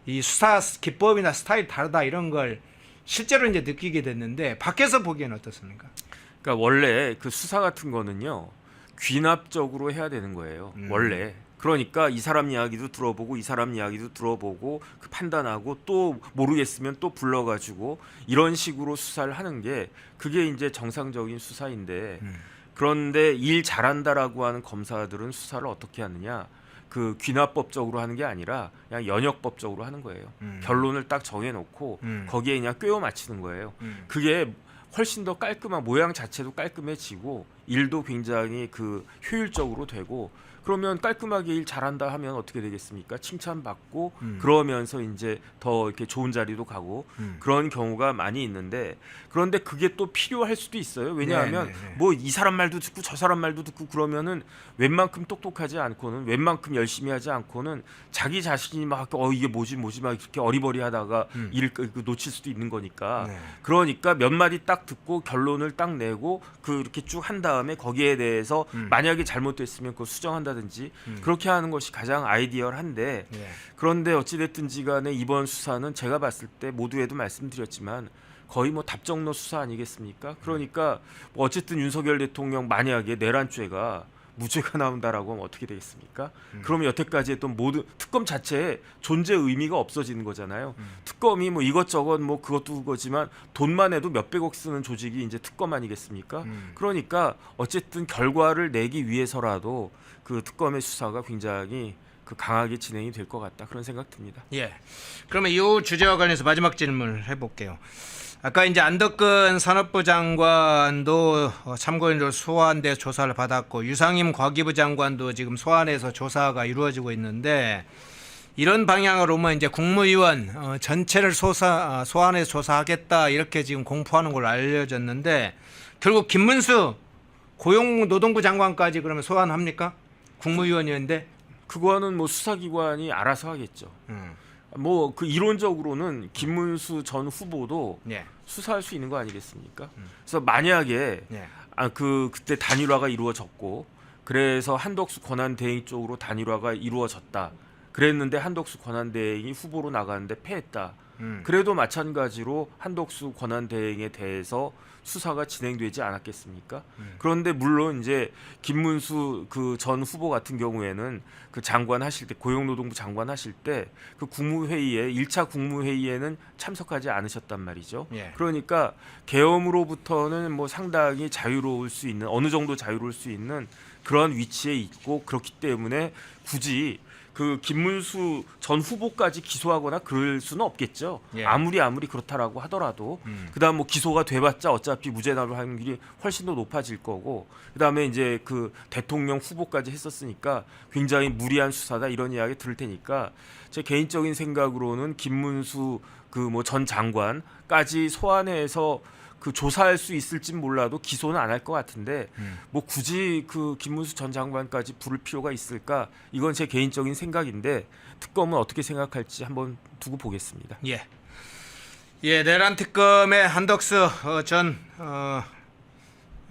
이 수사 기법이나 스타일이 다르다 이런 걸 실제로 이제 느끼게 됐는데 밖에서 보기엔 어떻습니까? 그러니까 원래 그 수사 같은 거는요 귀납적으로 해야 되는 거예요. 원래. 그러니까 이 사람 이야기도 들어보고 이 사람 이야기도 들어보고 그 판단하고 또 모르겠으면 또 불러가지고 이런 식으로 수사를 하는 게 그게 이제 정상적인 수사인데 그런데 일 잘한다라고 하는 검사들은 수사를 어떻게 하느냐 그 귀납법적으로 하는 게 아니라 그냥 연역법적으로 하는 거예요. 결론을 딱 정해놓고 거기에 그냥 꿰어 맞추는 거예요. 그게 훨씬 더 깔끔한 모양 자체도 깔끔해지고 일도 굉장히 그 효율적으로 되고 그러면 깔끔하게 일 잘한다 하면 어떻게 되겠습니까? 칭찬받고 그러면서 이제 더 이렇게 좋은 자리도 가고 그런 경우가 많이 있는데 그런데 그게 또 필요할 수도 있어요. 왜냐하면 뭐 이 사람 말도 듣고 저 사람 말도 듣고 그러면은 웬만큼 똑똑하지 않고는 웬만큼 열심히 하지 않고는 자기 자신이 막 이게 뭐지 막 이렇게 어리버리하다가 일을 놓칠 수도 있는 거니까 그러니까 몇 마디 딱 듣고 결론을 딱 내고 그렇게 쭉 한 다음에 거기에 대해서 만약에 잘못됐으면 그걸 수정한다든지 그렇게 하는 것이 가장 아이디얼한데 그런데 어찌됐든지 간에 이번 수사는 제가 봤을 때 모두에도 말씀드렸지만 거의 뭐 답정너 수사 아니겠습니까? 그러니까 뭐 어쨌든 윤석열 대통령 만약에 내란죄가 무죄가 나온다라고 하면 어떻게 되겠습니까? 그러면 여태까지 했던 모든 특검 자체에 존재 의미가 없어지는 거잖아요. 특검이 뭐 이것저것 뭐 그것도 그거지만 돈만 해도 몇백억 쓰는 조직이 이제 특검 아니겠습니까? 그러니까 어쨌든 결과를 내기 위해서라도 그 특검의 수사가 굉장히 그 강하게 진행이 될 것 같다 그런 생각 듭니다. 예. 그러면 이 주제와 관련해서 마지막 질문을 해볼게요. 아까 이제 안덕근 산업부 장관도 참고인으로 소환돼 조사를 받았고 유상임 과기부 장관도 지금 소환해서 조사가 이루어지고 있는데 이런 방향으로 오면 이제 국무위원 전체를 소환해서 조사하겠다 이렇게 지금 공포하는 걸로 알려졌는데 결국 김문수 고용노동부 장관까지 그러면 소환합니까? 국무위원이었는데 그거는 뭐 수사기관이 알아서 하겠죠. 뭐 그 이론적으로는 김문수 전 후보도 예. 수사할 수 있는 거 아니겠습니까? 그래서 만약에 그때 단일화가 이루어졌고 그래서 한덕수 권한대행 쪽으로 단일화가 이루어졌다. 그랬는데 한덕수 권한대행이 후보로 나가는데 패했다. 그래도 마찬가지로 한덕수 권한대행에 대해서 수사가 진행되지 않았겠습니까? 그런데 물론 이제 김문수 그 전 후보 같은 경우에는 그 장관 하실 때 고용노동부 장관 하실 때 그 국무회의에 1차 국무회의에는 참석하지 않으셨단 말이죠. 예. 그러니까 계엄으로부터는 뭐 상당히 자유로울 수 있는 어느 정도 자유로울 수 있는 그런 위치에 있고 그렇기 때문에 굳이 그 김문수 전 후보까지 기소하거나 그럴 수는 없겠죠. 예. 아무리 그렇다라고 하더라도 그다음 뭐 기소가 돼봤자 어차피 무죄 나올 확률이 훨씬 더 높아질 거고 그다음에 이제 그 대통령 후보까지 했었으니까 굉장히 무리한 수사다 이런 이야기 들을 테니까 제 개인적인 생각으로는 김문수 그 뭐 전 장관까지 소환해서 그 조사할 수 있을진 몰라도 기소는 안 할 것 같은데 뭐 굳이 그 김문수 전 장관까지 부를 필요가 있을까? 이건 제 개인적인 생각인데 특검은 어떻게 생각할지 한번 두고 보겠습니다. 예. 예, 내란 특검의 한덕수 전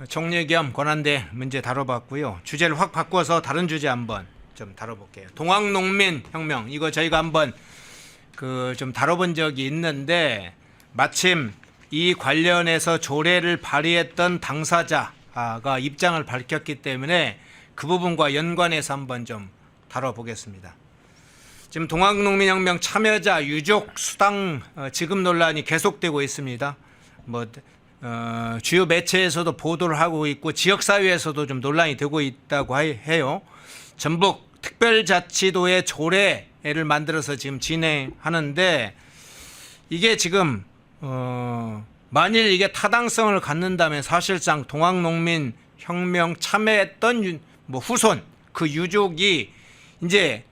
총리 겸 권한대 문제 다뤄봤고요. 주제를 확 바꿔서 다른 주제 한번 좀 다뤄볼게요. 동학농민 혁명, 이거 저희가 한번 그 좀 다뤄본 적이 있는데 마침 이 관련해서 조례를 발의했던 당사자가 입장을 밝혔기 때문에 그 부분과 연관해서 한번 좀 다뤄보겠습니다. 지금 동학농민혁명 참여자 유족 수당 지급 논란이 계속되고 있습니다. 뭐 주요 매체에서도 보도를 하고 있고 지역사회에서도 좀 논란이 되고 있다고 해요. 전북 특별자치도의 조례를 만들어서 지금 진행하는데 이게 지금 만일 이게 타당성을 갖는다면 사실상 동학농민혁명 참여했던 뭐 후손 그 유족이 이제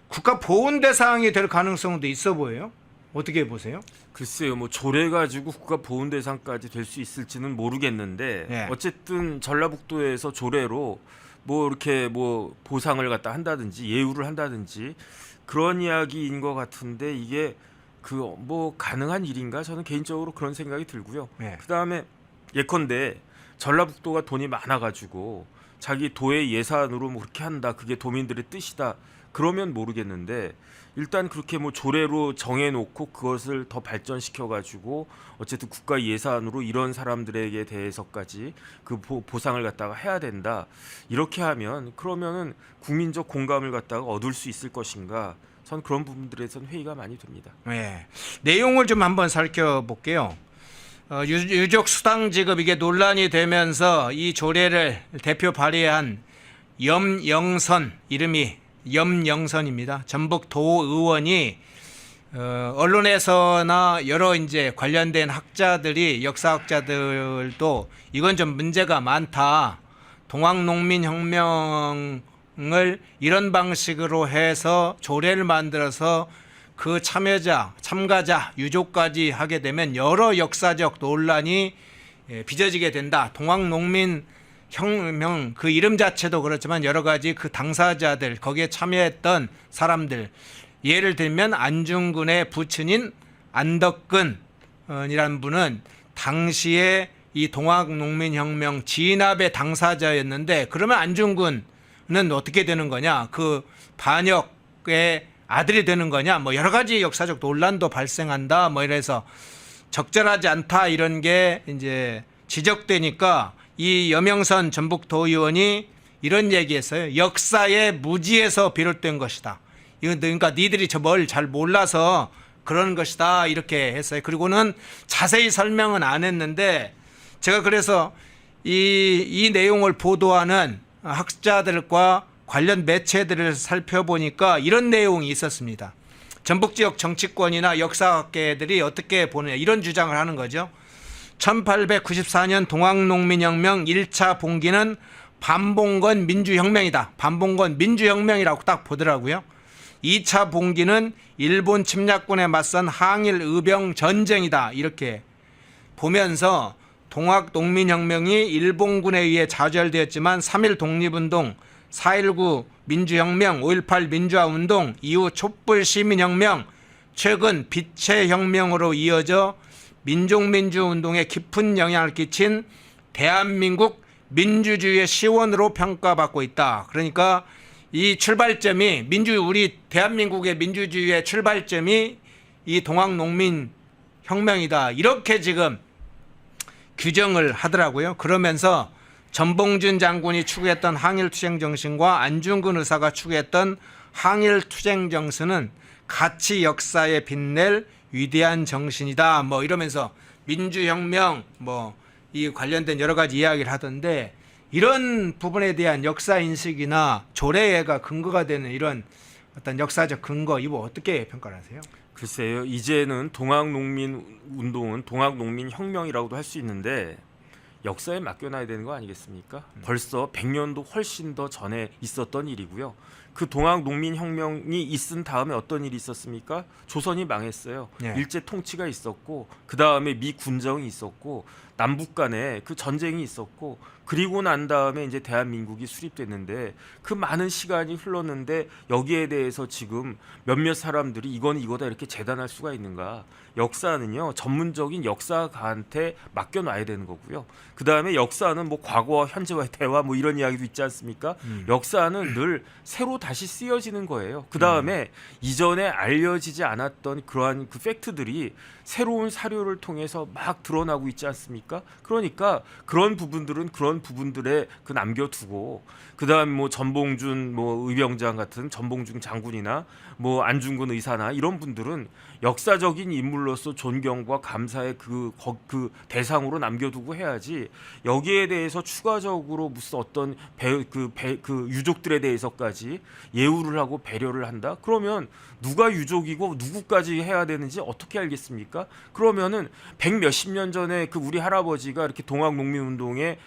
국가 보훈 대상이 될 가능성도 있어 보여요. 어떻게 보세요? 글쎄요, 뭐 조례 가지고 국가 보훈 대상까지 될 수 있을지는 모르겠는데 예. 어쨌든 전라북도에서 조례로 뭐 이렇게 뭐 보상을 갖다 한다든지 예우를 한다든지 그런 이야기인 것 같은데 이게 그 뭐 가능한 일인가? 저는 개인적으로 그런 생각이 들고요. 예. 그다음에 예컨대 전라북도가 돈이 많아가지고 자기 도의 예산으로 뭐 그렇게 한다, 그게 도민들의 뜻이다. 그러면 모르겠는데 일단 그렇게 뭐 조례로 정해놓고 그것을 더 발전시켜가지고 어쨌든 국가 예산으로 이런 사람들에게 대해서까지 그 보상을 갖다가 해야 된다. 이렇게 하면 그러면은 국민적 공감을 갖다가 얻을 수 있을 것인가? 전 그런 부분들에선 회의가 많이 됩니다. 네. 내용을 좀 한번 살펴볼게요. 유족 수당 지급 이게 논란이 되면서 이 조례를 대표 발의한 염영선, 이름이 염영선입니다. 전북 도의원이 언론에서나 여러 이제 관련된 학자들이 역사학자들도 이건 좀 문제가 많다. 동학농민혁명을 이런 방식으로 해서 조례를 만들어서 그 참가자, 유족까지 하게 되면 여러 역사적 논란이 빚어지게 된다. 동학농민 혁명 그 이름 자체도 그렇지만 여러 가지 그 당사자들 거기에 참여했던 사람들 예를 들면 안중근의 부친인 안덕근이라는 분은 당시에 이 동학농민혁명 진압의 당사자였는데 그러면 안중근은 어떻게 되는 거냐 그 반역의 아들이 되는 거냐 뭐 여러 가지 역사적 논란도 발생한다 뭐 이래서 적절하지 않다 이런 게 이제 지적되니까 이 염영선 전북도의원이 이런 얘기했어요. 역사의 무지에서 비롯된 것이다. 이건 그러니까 니들이 저 뭘 잘 몰라서 그런 것이다 이렇게 했어요. 그리고는 자세히 설명은 안 했는데 제가 그래서 이 내용을 보도하는 학자들과 관련 매체들을 살펴보니까 이런 내용이 있었습니다. 전북 지역 정치권이나 역사학계들이 어떻게 보느냐 이런 주장을 하는 거죠. 1894년 동학농민혁명 1차 봉기는 반봉건 민주혁명이다. 반봉건 민주혁명이라고 딱 보더라고요. 2차 봉기는 일본 침략군에 맞선 항일 의병 전쟁이다. 이렇게 보면서 동학농민혁명이 일본군에 의해 좌절되었지만 3.1 독립운동, 4.19 민주혁명, 5.18 민주화운동, 이후 촛불시민혁명, 최근 빛의 혁명으로 이어져 민족민주운동에 깊은 영향을 끼친 대한민국 민주주의의 시원으로 평가받고 있다. 그러니까 이 출발점이 우리 대한민국의 민주주의의 출발점이 이 동학농민혁명이다. 이렇게 지금 규정을 하더라고요. 그러면서 전봉준 장군이 추구했던 항일투쟁 정신과 안중근 의사가 추구했던 항일투쟁 정신은 가치 역사에 빛낼 위대한 정신이다. 뭐 이러면서 민주혁명 뭐 이 관련된 여러 가지 이야기를 하던데 이런 부분에 대한 역사 인식이나 조례가 근거가 되는 이런 어떤 역사적 근거 이거 어떻게 평가하세요? 글쎄요, 이제는 동학농민 운동은 동학농민혁명이라고도 할 수 있는데 역사에 맡겨놔야 되는 거 아니겠습니까? 벌써 100년도 훨씬 더 전에 있었던 일이고요. 그 동학농민혁명이 있은 다음에 어떤 일이 있었습니까? 조선이 망했어요. 네. 일제 통치가 있었고 그 다음에 미 군정이 있었고 남북 간에 그 전쟁이 있었고 그리고 난 다음에 이제 대한민국이 수립됐는데 그 많은 시간이 흘렀는데 여기에 대해서 지금 몇몇 사람들이 이건 이거다 이렇게 재단할 수가 있는가? 역사는요 전문적인 역사가한테 맡겨놔야 되는 거고요. 그 다음에 역사는 뭐 과거와 현재와의 대화 뭐 이런 이야기도 있지 않습니까? 역사는 늘 새로 다시 쓰여지는 거예요. 그 다음에 이전에 알려지지 않았던 그러한 그 팩트들이 새로운 사료를 통해서 막 드러나고 있지 않습니까? 그러니까 그런 부분들은 그런 부분들에 그 남겨두고 그다음 뭐 전봉준 뭐 의병장 같은 전봉준 장군이나 뭐 안중근 의사나 이런 분들은 역사적인 인물로서 존경과 감사의 그 대상으로 남겨두고 해야지 여기에 대해서 추가적으로 무슨 어떤 그 유족들에 대해서까지 예우를 하고 배려를 한다? 그러면 누가 유족이고 누구까지 해야 되는지 어떻게 알겠습니까? 그러면은 백몇십 년 전에 그 우리 할아버지가 이렇게 동학농민운동에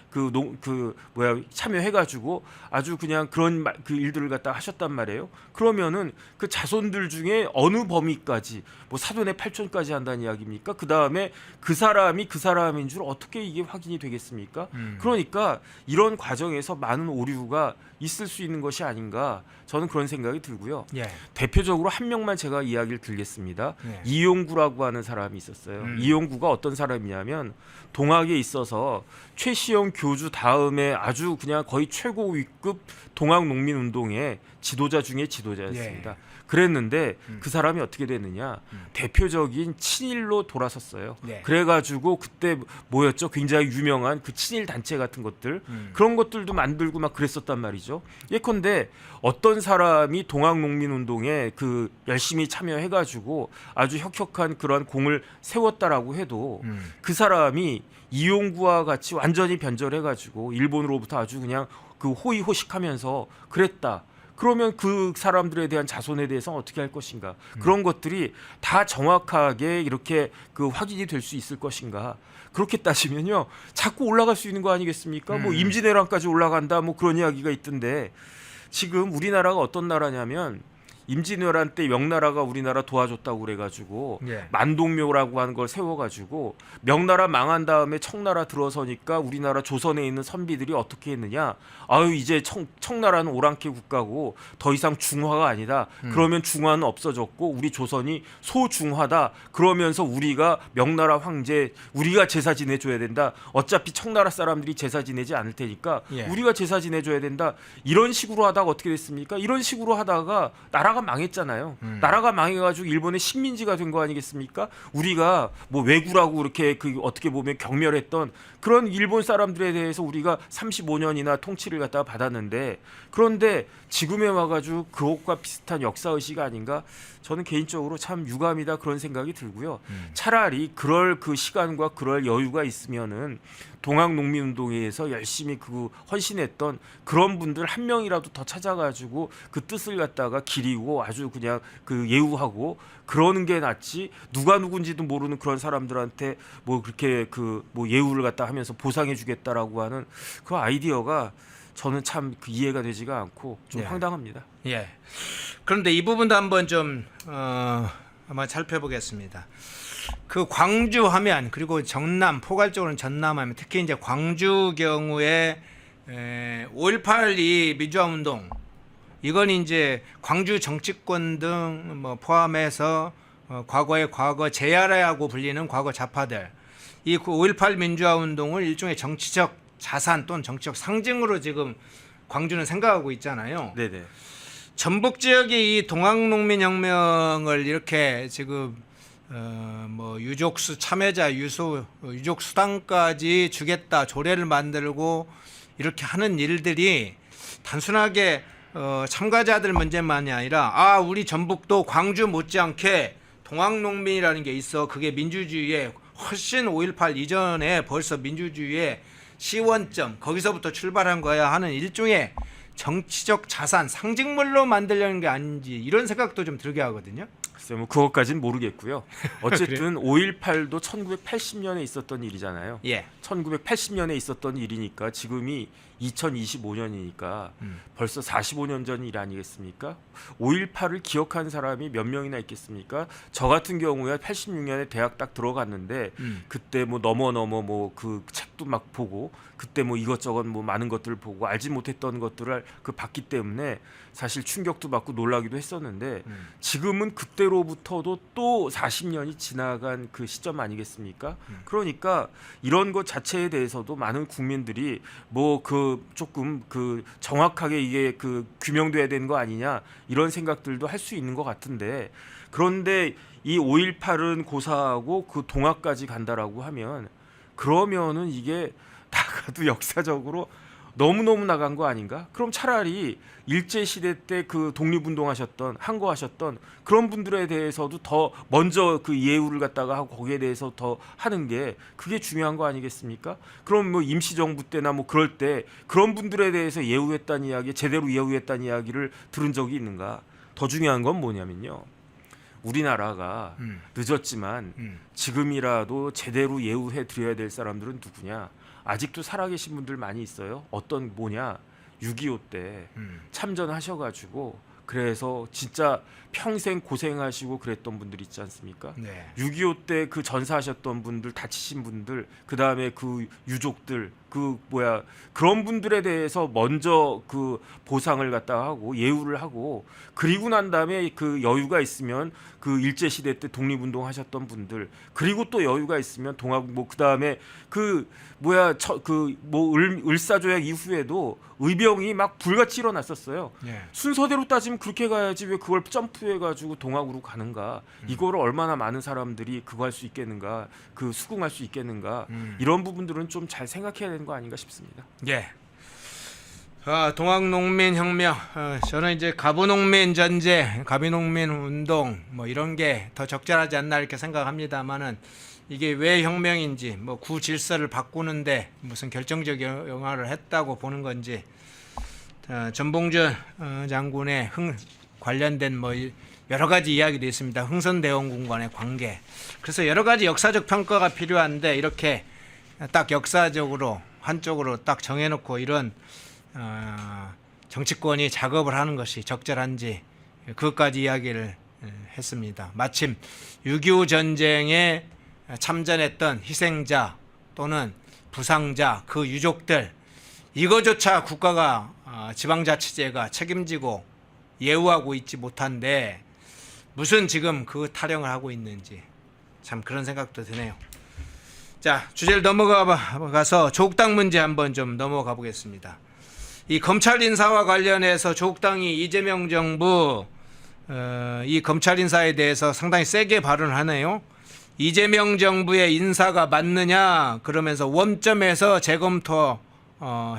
참여해가지고 아주 그냥 그런 그 일들을 갖다 하셨단 말이에요. 그러면은 그 자손들 중에 어느 범위까지 뭐 사돈의 팔촌까지 한다는 이야기입니까? 그 다음에 그 사람이 그 사람인 줄 어떻게 이게 확인이 되겠습니까? 그러니까 이런 과정에서 많은 오류가 있을 수 있는 것이 아닌가 저는 그런 생각이 들고요. 예. 대표적으로 한 명만 제가 이야기를 드리겠습니다. 예. 이용구라고 하는 사람이 있었어요. 이용구가 어떤 사람이냐면 동학에 있어서 최시영 교주 다음에 아주 그냥 거의 최고 위급 동학농민운동의 지도자 중에 지도자였습니다. 예. 그랬는데 그 사람이 어떻게 됐느냐 대표적인 친일로 돌아섰어요. 네. 그래가지고 그때 뭐였죠? 굉장히 유명한 그 친일 단체 같은 것들 그런 것들도 만들고 막 그랬었단 말이죠. 예컨대 어떤 사람이 동학농민운동에 그 열심히 참여해가지고 아주 혁혁한 그런 공을 세웠다라고 해도 그 사람이 이용구와 같이 완전히 변절해가지고 일본으로부터 아주 그냥 그 호의호식하면서 그랬다. 그러면 그 사람들에 대한 자손에 대해서 어떻게 할 것인가? 그런 것들이 다 정확하게 이렇게 그 확인이 될 수 있을 것인가? 그렇게 따지면요, 자꾸 올라갈 수 있는 거 아니겠습니까? 뭐 임진왜란까지 올라간다, 뭐 그런 이야기가 있던데 지금 우리나라가 어떤 나라냐면. 임진왜란 때 명나라가 우리나라 도와줬다고 그래가지고 예. 만동묘라고 하는 걸 세워가지고 명나라 망한 다음에 청나라 들어서니까 우리나라 조선에 있는 선비들이 어떻게 했느냐? 아유 이제 청나라는 오랑캐 국가고 더 이상 중화가 아니다. 그러면 중화는 없어졌고 우리 조선이 소중화다. 그러면서 우리가 명나라 황제 우리가 제사 지내줘야 된다. 어차피 청나라 사람들이 제사 지내지 않을 테니까 예. 우리가 제사 지내줘야 된다. 이런 식으로 하다가 어떻게 됐습니까? 이런 식으로 하다가 나라가 망했잖아요. 나라가 망해가지고 일본의 식민지가 된 거 아니겠습니까? 우리가 뭐 왜구라고 이렇게 그 어떻게 보면 경멸했던 그런 일본 사람들에 대해서 우리가 35년이나 통치를 갖다가 받았는데 그런데 지금에 와가지고 그것과 비슷한 역사의식 아닌가? 저는 개인적으로 참 유감이다 그런 생각이 들고요. 차라리 그럴 그 시간과 그럴 여유가 있으면은 동학농민운동에서 열심히 그 헌신했던 그런 분들 한 명이라도 더 찾아가지고 그 뜻을 갖다가 기리고 아주 그냥 그 예우하고 그러는 게 낫지 누가 누군지도 모르는 그런 사람들한테 뭐 그렇게 그 뭐 예우를 갖다 하면서 보상해주겠다라고 하는 그 아이디어가 저는 참 그 이해가 되지가 않고 좀 예. 황당합니다. 예. 그런데 이 부분도 한번 좀 한번 살펴보겠습니다. 그 광주 하면 그리고 전남 포괄적으로는 전남 하면 특히 이제 광주 경우에 5.18이 민주화운동 이건 이제 광주 정치권 등 뭐 포함해서 과거의 과거 제야라고 불리는 과거 좌파들 이 5.18 민주화운동을 일종의 정치적 자산 또는 정치적 상징으로 지금 광주는 생각하고 있잖아요. 네네. 전북 지역이 이 동학농민혁명을 이렇게 지금 뭐 유족수 참여자 유족 수당까지 주겠다 조례를 만들고 이렇게 하는 일들이 단순하게 참가자들 문제만이 아니라 우리 전북도 광주 못지않게 동학농민이라는 게 있어 그게 민주주의에 훨씬 5.18 이전에 벌써 민주주의의 시원점 거기서부터 출발한 거야 하는 일종의 정치적 자산 상징물로 만들려는 게 아닌지 이런 생각도 좀 들게 하거든요. 글쎄 뭐 그것까지는 모르겠고요. 어쨌든 5.18도 1980년에 있었던 일이잖아요. 예. 1980년에 있었던 일이니까 지금이 2025년이니까 벌써 45년 전 일 아니겠습니까? 5.18을 기억한 사람이 몇 명이나 있겠습니까? 저 같은 경우에 86년에 대학 딱 들어갔는데 그때 뭐 넘어 뭐 그 책도 막 보고 그때 뭐 이것저것 뭐 많은 것들을 보고 알지 못했던 것들을 그 봤기 때문에 사실 충격도 받고 놀라기도 했었는데 지금은 그때로부터도 또 40년이 지나간 그 시점 아니겠습니까? 그러니까 이런 것 자체에 대해서도 많은 국민들이 뭐 그 조금 그 정확하게 이게 그 규명돼야 되는 거 아니냐 이런 생각들도 할 수 있는 것 같은데 그런데 이 5.18은 고사하고 그 동학까지 간다라고 하면 그러면은 이게 나가도 역사적으로 너무너무 나간 거 아닌가? 그럼 차라리 일제시대 때 그 독립운동하셨던 항거하셨던 그런 분들에 대해서도 더 먼저 그 예우를 갖다가 하고 거기에 대해서 더 하는 게 그게 중요한 거 아니겠습니까? 그럼 뭐 임시정부 때나 뭐 그럴 때 그런 분들에 대해서 예우했다는 이야기 제대로 예우했다는 이야기를 들은 적이 있는가? 더 중요한 건 뭐냐면요. 우리나라가 늦었지만 지금이라도 제대로 예우해 드려야 될 사람들은 누구냐? 아직도 살아계신 분들 많이 있어요. 어떤 뭐냐? 6.25 때 참전하셔가지고 그래서 진짜 평생 고생하시고 그랬던 분들 있지 않습니까? 네. 6.25 때 그 전사하셨던 분들, 다치신 분들, 그 다음에 그 유족들, 그 뭐야 그런 분들에 대해서 먼저 그 보상을 갖다 하고 예우를 하고 그리고 난 다음에 그 여유가 있으면 그 일제 시대 때 독립운동 하셨던 분들 그리고 또 여유가 있으면 동학 뭐 그 다음에 그 뭐야 그 뭐 을사조약 이후에도 의병이 막 불같이 일어났었어요. 예. 순서대로 따지면 그렇게 가야지 왜 그걸 점프해가지고 동학으로 가는가? 이거를 얼마나 많은 사람들이 그거 할 수 있겠는가? 그 수긍할 수 있겠는가? 이런 부분들은 좀 잘 생각해야 되는 거 아닌가 싶습니다. 예. 동학농민혁명, 저는 이제 가부농민 전쟁, 가비농민 운동 뭐 이런 게 더 적절하지 않나 이렇게 생각합니다만은 이게 왜 혁명인지 뭐 구질서를 바꾸는데 무슨 결정적 영향을 했다고 보는 건지 전봉준 장군의 관련된 뭐 여러 가지 이야기도 있습니다. 흥선대원군과의 관계. 그래서 여러 가지 역사적 평가가 필요한데 이렇게 딱 역사적으로 한쪽으로 딱 정해놓고 이런 정치권이 작업을 하는 것이 적절한지 그것까지 이야기를 했습니다. 마침 6.25 전쟁에 참전했던 희생자 또는 부상자 그 유족들 이거조차 국가가 지방자치제가 책임지고 예우하고 있지 못한데 무슨 지금 그 타령을 하고 있는지 참 그런 생각도 드네요. 자, 주제를 넘어가서 조국당 문제 한번 좀 넘어가 보겠습니다. 이 검찰 인사와 관련해서 조국당이 이재명 정부 이 검찰 인사에 대해서 상당히 세게 발언을 하네요. 이재명 정부의 인사가 맞느냐 그러면서 원점에서 재검토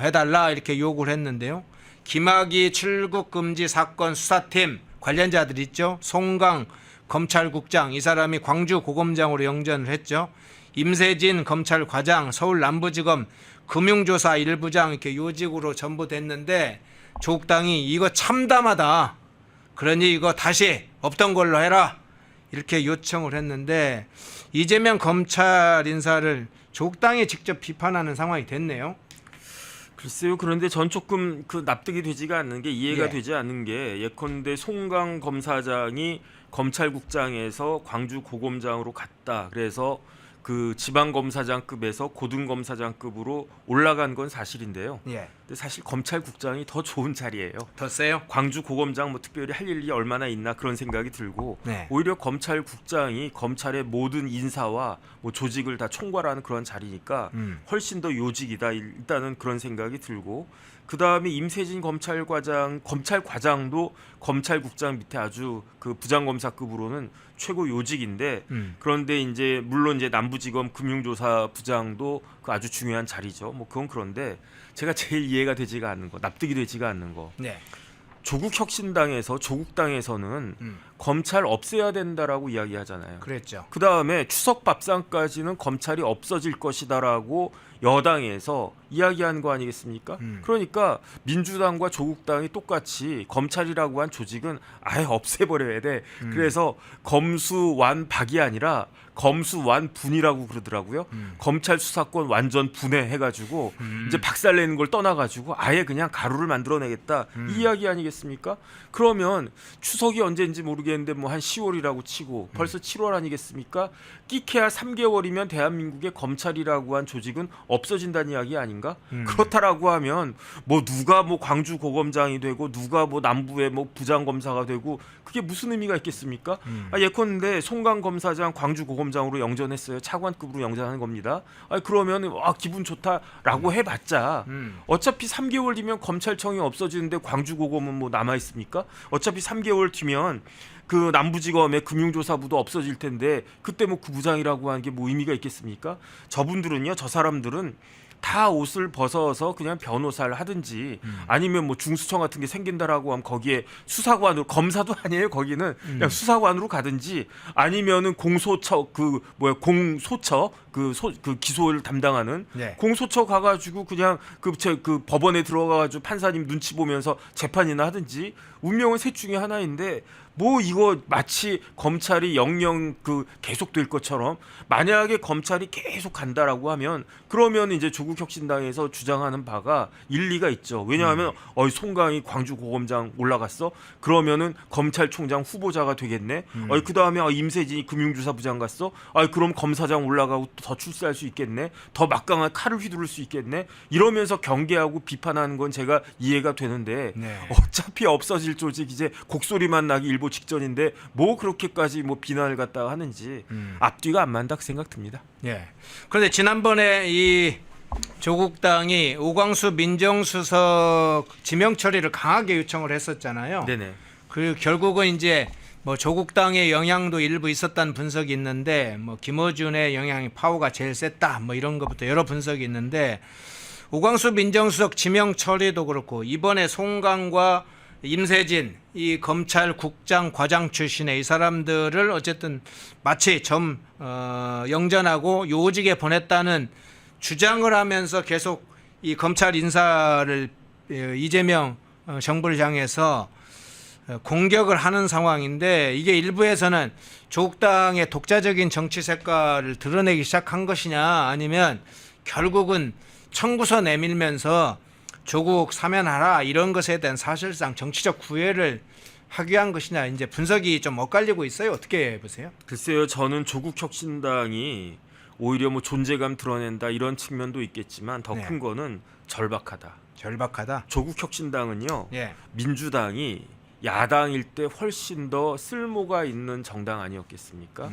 해달라 이렇게 요구를 했는데요. 김학의 출국 금지 사건 수사팀 관련자들 있죠. 송강 검찰국장 이 사람이 광주 고검장으로 영전을 했죠. 임세진 검찰과장 서울 남부지검 금융조사 1부장 이렇게 요직으로 전부 됐는데 조국당이 이거 참담하다. 그러니 이거 다시 없던 걸로 해라. 이렇게 요청을 했는데 이재명 검찰 인사를 조국당이 직접 비판하는 상황이 됐네요. 글쎄요. 그런데 전 조금 그 납득이 되지가 않는 게 이해가 예. 되지 않는 게 예컨대 송강 검사장이 검찰국장에서 광주 고검장으로 갔다. 그래서 그 지방검사장급에서 고등검사장급으로 올라간 건 사실인데요. 예. 근데 사실 검찰국장이 더 좋은 자리예요. 더 세요? 광주 고검장 뭐 특별히 할 일이 얼마나 있나 그런 생각이 들고 네. 오히려 검찰국장이 검찰의 모든 인사와 뭐 조직을 다 총괄하는 그런 자리니까 훨씬 더 요직이다 일단은 그런 생각이 들고 그 다음에 임세진 검찰과장도 검찰국장 밑에 아주 그 부장검사급으로는 최고 요직인데 그런데 이제 물론 이제 남부지검 금융조사 부장도 그 아주 중요한 자리죠. 뭐 그건 그런데 제가 제일 이해가 되지가 않는 거, 납득이 되지가 않는 거. 네. 조국혁신당에서 조국당에서는 검찰 없애야 된다라고 이야기하잖아요. 그랬죠. 그 다음에 추석 밥상까지는 검찰이 없어질 것이다라고 여당에서 이야기한 거 아니겠습니까? 그러니까 민주당과 조국당이 똑같이 검찰이라고 한 조직은 아예 없애버려야 돼. 그래서 검수완박이 아니라 검수완분이라고 그러더라고요. 검찰 수사권 완전 분해해가지고 이제 박살내는 걸 떠나가지고 아예 그냥 가루를 만들어내겠다 이 이야기 아니겠습니까? 그러면 추석이 언제인지 모르겠는데 뭐 한 10월이라고 치고 벌써 7월 아니겠습니까? 끼케야 3개월이면 대한민국의 검찰이라고 한 조직은 없어진다는 이야기 아닌가? 그렇다라고 하면 뭐 누가 뭐 광주 고검장이 되고 누가 뭐 남부의 뭐 부장검사가 되고 그게 무슨 의미가 있겠습니까? 예컨대 송강 검사장 광주 고검장으로 영전했어요. 차관급으로 영전하는 겁니다. 그러면 기분 좋다라고 해봤자 어차피 3개월 뒤면 검찰청이 없어지는데 광주 고검은 뭐 남아 있습니까? 어차피 3개월 뒤면 그 남부지검의 금융조사부도 없어질 텐데 그때 뭐 구부장이라고 하는 게 뭐 의미가 있겠습니까? 저분들은요, 저 사람들은 다 옷을 벗어서 그냥 변호사를 하든지 아니면 뭐 중수청 같은 게 생긴다라고 하면 거기에 수사관으로, 검사도 아니에요 거기는, 그냥 수사관으로 가든지 아니면은 공소처 공소처 그 기소를 담당하는 네. 공소처 가가지고 그냥 그 법원에 들어가가지고 판사님 눈치 보면서 재판이나 하든지 운명은 셋 중에 하나인데 뭐 이거 마치 검찰이 영영 계속될 것처럼 만약에 검찰이 계속 간다라고 하면 그러면 이제 조국혁신당에서 주장하는 바가 일리가 있죠. 왜냐하면 송강이 광주 고검장 올라갔어. 그러면은 검찰총장 후보자가 되겠네. 그 다음에 임세진이 금융조사부장 갔어. 그럼 검사장 올라가고 더 출세할 수 있겠네. 더 막강한 칼을 휘두를 수 있겠네. 이러면서 경계하고 비판하는 건 제가 이해가 되는데 네. 어차피 없어질 조직 이제 곡소리만 나기 일보 직전인데 뭐 그렇게까지 뭐 비난을 갖다가 하는지 앞뒤가 안 맞는다 생각됩니다. 예. 그런데 지난번에 이 조국당이 오광수 민정수석 지명 처리를 강하게 요청을 했었잖아요. 네네. 그 결국은 이제 뭐 조국당의 영향도 일부 있었다는 분석이 있는데 뭐 김어준의 영향이 파워가 제일 셌다 뭐 이런 것부터 여러 분석이 있는데 오광수 민정수석 지명 처리도 그렇고 이번에 송강과 임세진 이 검찰국장 과장 출신의 이 사람들을 어쨌든 마치 영전하고 요직에 보냈다는 주장을 하면서 계속 이 검찰 인사를 이재명 정부를 향해서 공격을 하는 상황인데 이게 일부에서는 조국당의 독자적인 정치 색깔을 드러내기 시작한 것이냐 아니면 결국은 청구서 내밀면서 조국 사면하라 이런 것에 대한 사실상 정치적 구애를 하기 위한 것이냐 이제 분석이 좀 엇갈리고 있어요. 어떻게 보세요? 글쎄요, 저는 조국혁신당이 오히려 뭐 존재감 드러낸다 이런 측면도 있겠지만 더 큰 거는 절박하다. 절박하다. 조국혁신당은요, 예. 민주당이 야당일 때 훨씬 더 쓸모가 있는 정당 아니었겠습니까?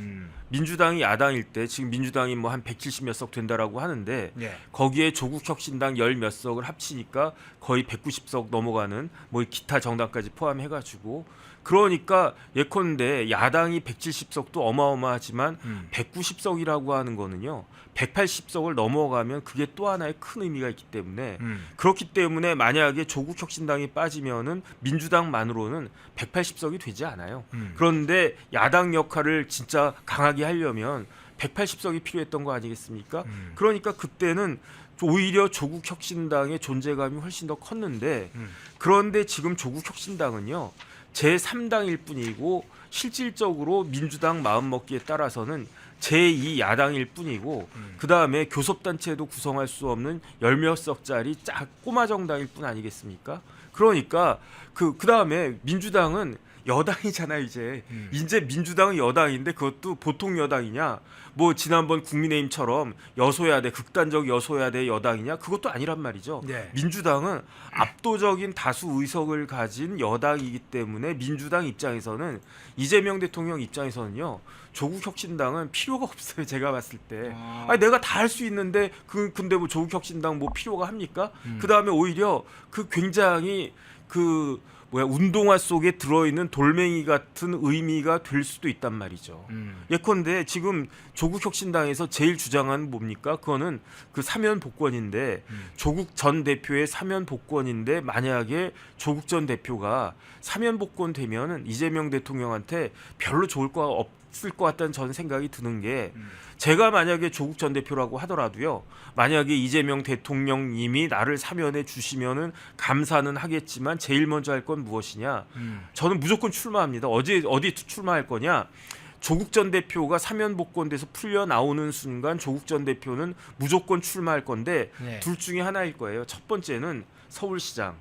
민주당이 야당일 때 지금 민주당이 뭐 한 170몇 석 된다라고 하는데 예. 거기에 조국혁신당 10몇 석을 합치니까 거의 190석 넘어가는 뭐 기타 정당까지 포함해가지고 그러니까 예컨대 야당이 170석도 어마어마하지만 190석이라고 하는 거는요 180석을 넘어가면 그게 또 하나의 큰 의미가 있기 때문에 그렇기 때문에 만약에 조국혁신당이 빠지면은 민주당만으로는 180석이 되지 않아요. 그런데 야당 역할을 진짜 강하게 하려면 180석이 필요했던 거 아니겠습니까? 그러니까 그때는 오히려 조국혁신당의 존재감이 훨씬 더 컸는데 그런데 지금 조국혁신당은요 제3당일 뿐이고 실질적으로 민주당 마음먹기에 따라서는 제2야당일 뿐이고 그 다음에 교섭단체도 구성할 수 없는 10몇 석짜리 꼬마 정당일 뿐 아니겠습니까? 그러니까 그 다음에 민주당은 여당이잖아요 이제. 이제 민주당은 여당인데 그것도 보통 여당이냐 뭐 지난번 국민의힘처럼 여소야대 극단적 여소야대 여당이냐 그것도 아니란 말이죠. 네. 민주당은 압도적인 다수 의석을 가진 여당이기 때문에 민주당 입장에서는 이재명 대통령 입장에서는요 조국혁신당은 필요가 없어요. 제가 봤을 때 내가 다 할 수 있는데 근데 뭐 조국혁신당 뭐 필요가 합니까? 그 다음에 오히려 굉장히 운동화 속에 들어있는 돌멩이 같은 의미가 될 수도 있단 말이죠. 예컨대 지금 조국혁신당에서 제일 주장하는 뭡니까? 그거는 그 사면 복권인데 조국 전 대표의 사면 복권인데 만약에 조국 전 대표가 사면 복권 되면은 이재명 대통령한테 별로 좋을 거 없을 것 같다는 저는 생각이 드는 게 제가 만약에 조국 전 대표라고 하더라도요. 만약에 이재명 대통령님이 나를 사면해 주시면은 감사는 하겠지만 제일 먼저 할 건 무엇이냐? 저는 무조건 출마합니다. 어디 출마할 거냐? 조국 전 대표가 사면 복권돼서 풀려 나오는 순간 조국 전 대표는 무조건 출마할 건데 네. 둘 중에 하나일 거예요. 첫 번째는 서울시장.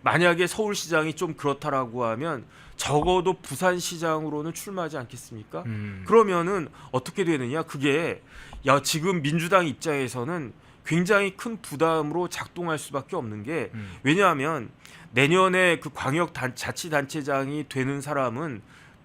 만약에 서울시장이 좀 그렇다라고 하면 적어도 부산시장으로는 출마하지 않겠습니까? 그러면은 어떻게 되느냐? 그게 지금 민주당 입장에서는 굉장히 큰 부담으로 작동할 수밖에 없는 게 왜냐하면 내년에 그 광역자치단체장이 되는 사람은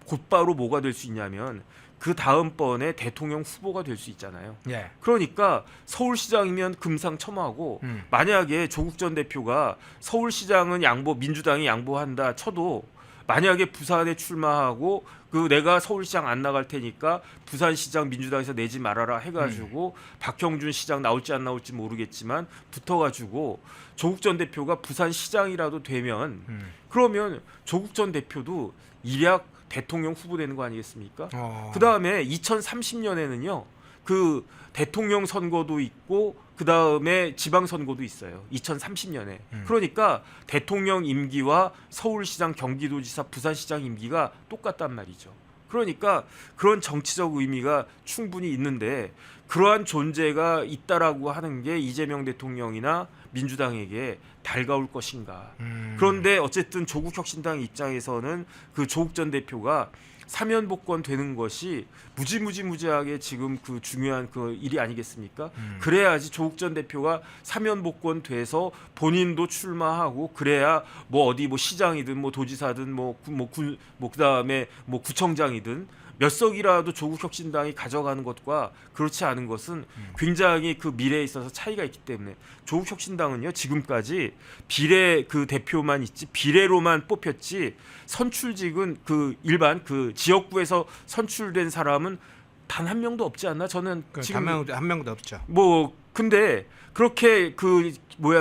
곧바로 뭐가 될 수 있냐면 그 다음번에 대통령 후보가 될 수 있잖아요. 예. 그러니까 서울시장이면 금상첨화고 만약에 조국 전 대표가 서울시장은 민주당이 양보한다 쳐도 만약에 부산에 출마하고 내가 서울시장 안 나갈 테니까 부산시장 민주당에서 내지 말아라 해가지고 박형준 시장 나올지 안 나올지 모르겠지만 붙어가지고 조국 전 대표가 부산시장이라도 되면 그러면 조국 전 대표도 일약 대통령 후보 되는 거 아니겠습니까? 그 다음에 2030년에는요 그 대통령 선거도 있고 그 다음에 지방 선거도 있어요. 2030년에. 그러니까 대통령 임기와 서울시장, 경기도지사, 부산시장 임기가 똑같단 말이죠. 그러니까 그런 정치적 의미가 충분히 있는데 그러한 존재가 있다라고 하는 게 이재명 대통령이나 민주당에게 달가울 것인가. 그런데 어쨌든 조국혁신당 입장에서는 그 조국 전 대표가 사면 복권 되는 것이 무지하게 지금 그 중요한 그 일이 아니겠습니까? 그래야지 조국 전 대표가 사면 복권 돼서 본인도 출마하고 그래야 어디 시장이든 도지사든 그다음에 구청장이든 몇 석이라도 조국혁신당이 가져가는 것과 그렇지 않은 것은 굉장히 그 미래에 있어서 차이가 있기 때문에 조국혁신당은요 지금까지 비례 그 대표만 있지 비례로만 뽑혔지 선출직은 그 일반 그 지역구에서 선출된 사람은 단 한 명도 없지 않나? 저는 지금 한 명도 없죠. 근데 그렇게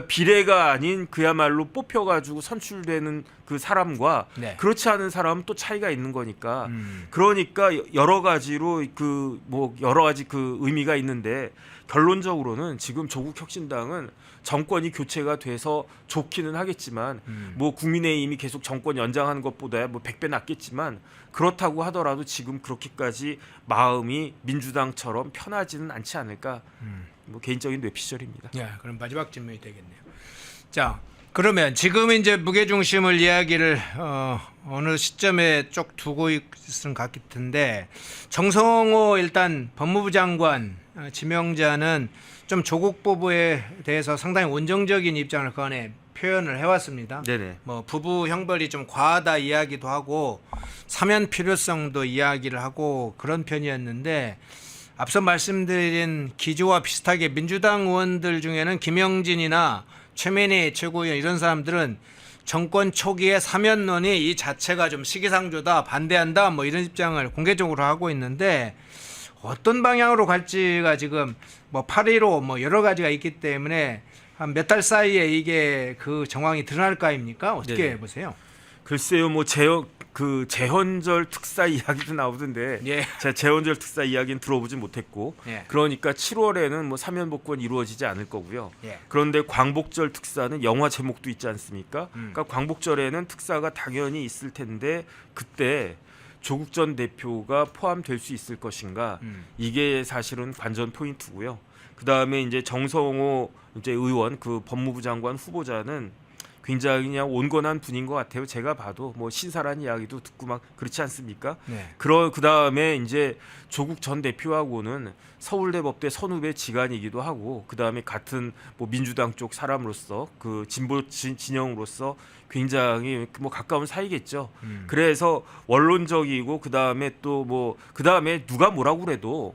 비례가 아닌 그야말로 뽑혀가지고 선출되는 그 사람과 네. 그렇지 않은 사람은 또 차이가 있는 거니까 그러니까 여러 가지로 여러 가지 그 의미가 있는데 결론적으로는 지금 조국혁신당은 정권이 교체가 돼서 좋기는 하겠지만 국민의힘이 계속 정권 연장하는 것보다 100배 낫겠지만 그렇다고 하더라도 지금 그렇게까지 마음이 민주당처럼 편하지는 않지 않을까. 개인적인 뇌피셜입니다. 예, 그럼 마지막 질문이 되겠네요. 자, 그러면 지금 이제 무게중심을 이야기를 어느 시점에 쭉 두고 있은 것 같은데 정성호 일단 법무부 장관 지명자는 좀 조국 부부에 대해서 상당히 온정적인 입장을 그간에 표현을 해왔습니다. 네네. 부부 형벌이 좀 과하다 이야기도 하고 사면 필요성도 이야기를 하고 그런 편이었는데 앞서 말씀드린 기조와 비슷하게 민주당 의원들 중에는 김영진이나 최민희 최고위원 이런 사람들은 정권 초기에 사면론이 이 자체가 좀 시기상조다 반대한다 이런 입장을 공개적으로 하고 있는데 어떤 방향으로 갈지가 지금 8.15 여러 가지가 있기 때문에 한 몇 달 사이에 이게 그 정황이 드러날 거 아닙니까? 어떻게 네네. 보세요? 글쎄요, 재헌절 특사 이야기도 나오던데 예. 제가 재헌절 특사 이야기는 들어보지 못했고 예. 그러니까 7월에는 사면 복권 이루어지지 않을 거고요. 예. 그런데 광복절 특사는 영화 제목도 있지 않습니까? 그러니까 광복절에는 특사가 당연히 있을 텐데 그때 조국 전 대표가 포함될 수 있을 것인가 이게 사실은 관전 포인트고요. 그 다음에 이제 정성호 의원 그 법무부 장관 후보자는 굉장히 그냥 온건한 분인 것 같아요. 제가 봐도 신사란 이야기도 듣고 막 그렇지 않습니까? 네. 그 다음에 이제 조국 전 대표하고는 서울대 법대 선후배 지간이기도 하고 그 다음에 같은 민주당 쪽 사람으로서 그 진보 진영으로서 굉장히 가까운 사이겠죠. 그래서 원론적이고 그 다음에 또 그 다음에 누가 뭐라고 그래도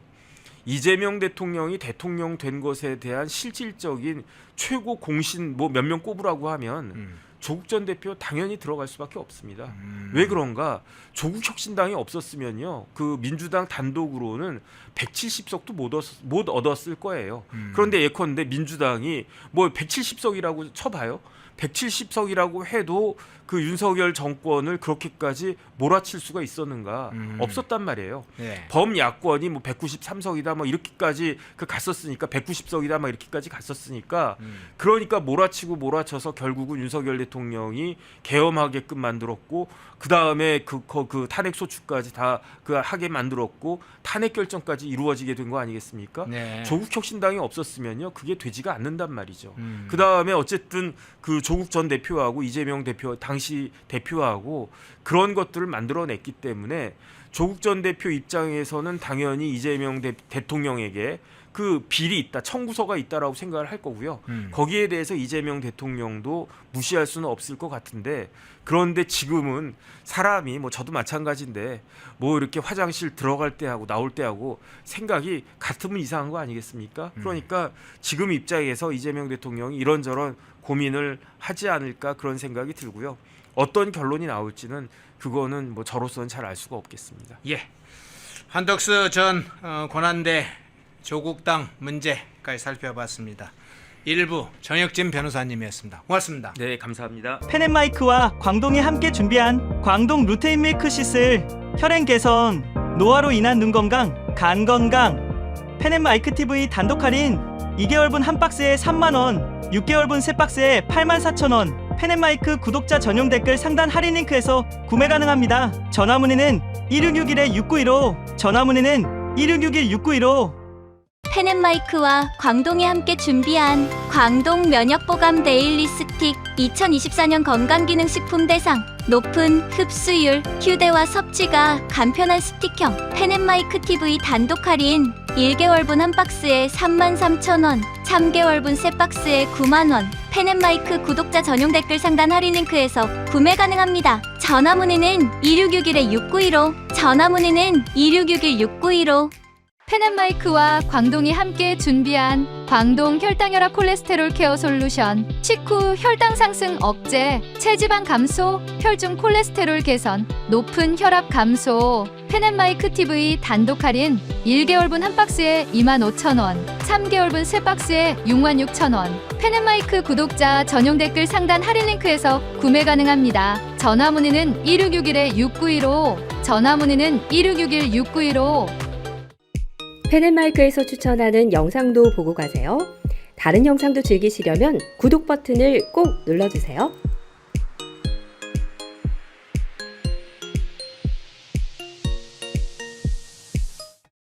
이재명 대통령이 대통령 된 것에 대한 실질적인 최고 공신 몇 명 꼽으라고 하면 조국 전 대표 당연히 들어갈 수밖에 없습니다. 왜 그런가? 조국 혁신당이 없었으면요, 그 민주당 단독으로는 170석도 못 얻었을 거예요. 그런데 예컨대 민주당이 뭐 170석이라고 쳐봐요. 170석이라고 해도 그 윤석열 정권을 그렇게까지 몰아칠 수가 있었는가? 없었단 말이에요. 네. 범야권이 뭐 193석이다 뭐 이렇게까지 그 갔었으니까 190석이다 막 이렇게까지 갔었으니까 그러니까 몰아쳐서 결국은 윤석열 대통령이 계엄하게끔 만들었고 그 다음에 그 탄핵 소추까지 다 그 하게 만들었고 탄핵 결정까지 이루어지게 된 거 아니겠습니까? 네. 조국 혁신당이 없었으면요 그게 되지가 않는단 말이죠. 그 다음에 어쨌든 그 조국 전 대표하고 이재명 대표 당시 대표하고 그런 것들을 만들어냈기 때문에 조국 전 대표 입장에서는 당연히 이재명 대통령에게 그 비리 있다, 청구서가 있다라고 생각을 할 거고요. 거기에 대해서 이재명 대통령도 무시할 수는 없을 것 같은데 그런데 지금은 사람이 뭐 저도 마찬가지인데 뭐 이렇게 화장실 들어갈 때하고 나올 때하고 생각이 같으면 이상한 거 아니겠습니까? 그러니까 지금 입장에서 이재명 대통령이 이런저런 고민을 하지 않을까 그런 생각이 들고요. 어떤 결론이 나올지는 그거는 뭐 저로서는 잘 알 수가 없겠습니다. 예. 한덕수 전 권한대 조국당 문제까지 살펴봤습니다. 일부 정혁진 변호사님이었습니다. 고맙습니다. 네, 감사합니다. 펜앤마이크와 광동이 함께 준비한 광동 루테인 밀크시슬 혈행 개선, 노화로 인한 눈 건강, 간 건강. 펜앤마이크 TV 단독 할인 2개월분 한 박스에 3만원, 6개월분 세 박스에 84,000원. 펜앤마이크 구독자 전용 댓글 상단 할인 링크에서 구매 가능합니다. 전화 문의는 1661-6915, 전화 문의는 1661-6915. 펜앤마이크와 광동이 함께 준비한 광동 면역보감 데일리 스틱 2024년 건강기능식품 대상 높은 흡수율, 휴대와 섭취가 간편한 스틱형 펜앤마이크 TV 단독 할인 1개월분 한 박스에 33,000원, 3개월분 세 박스에 9만원. 펜앤마이크 구독자 전용 댓글 상단 할인 링크에서 구매 가능합니다. 전화 문의는 2661-6915, 전화 문의는 2661-6915. 펜앤마이크와 광동이 함께 준비한 광동 혈당혈압 콜레스테롤 케어 솔루션 식후 혈당 상승 억제, 체지방 감소, 혈중 콜레스테롤 개선, 높은 혈압 감소. 펜앤마이크 TV 단독 할인 1개월분 한 박스에 25,000원, 3개월분 세 박스에 66,000원. 펜앤마이크 구독자 전용 댓글 상단 할인 링크에서 구매 가능합니다. 전화 문의는 1661-6915, 전화 문의는 1661-6915. 펜앤마이크에서 추천하는 영상도 보고 가세요. 다른 영상도 즐기시려면 구독 버튼을 꼭 눌러주세요.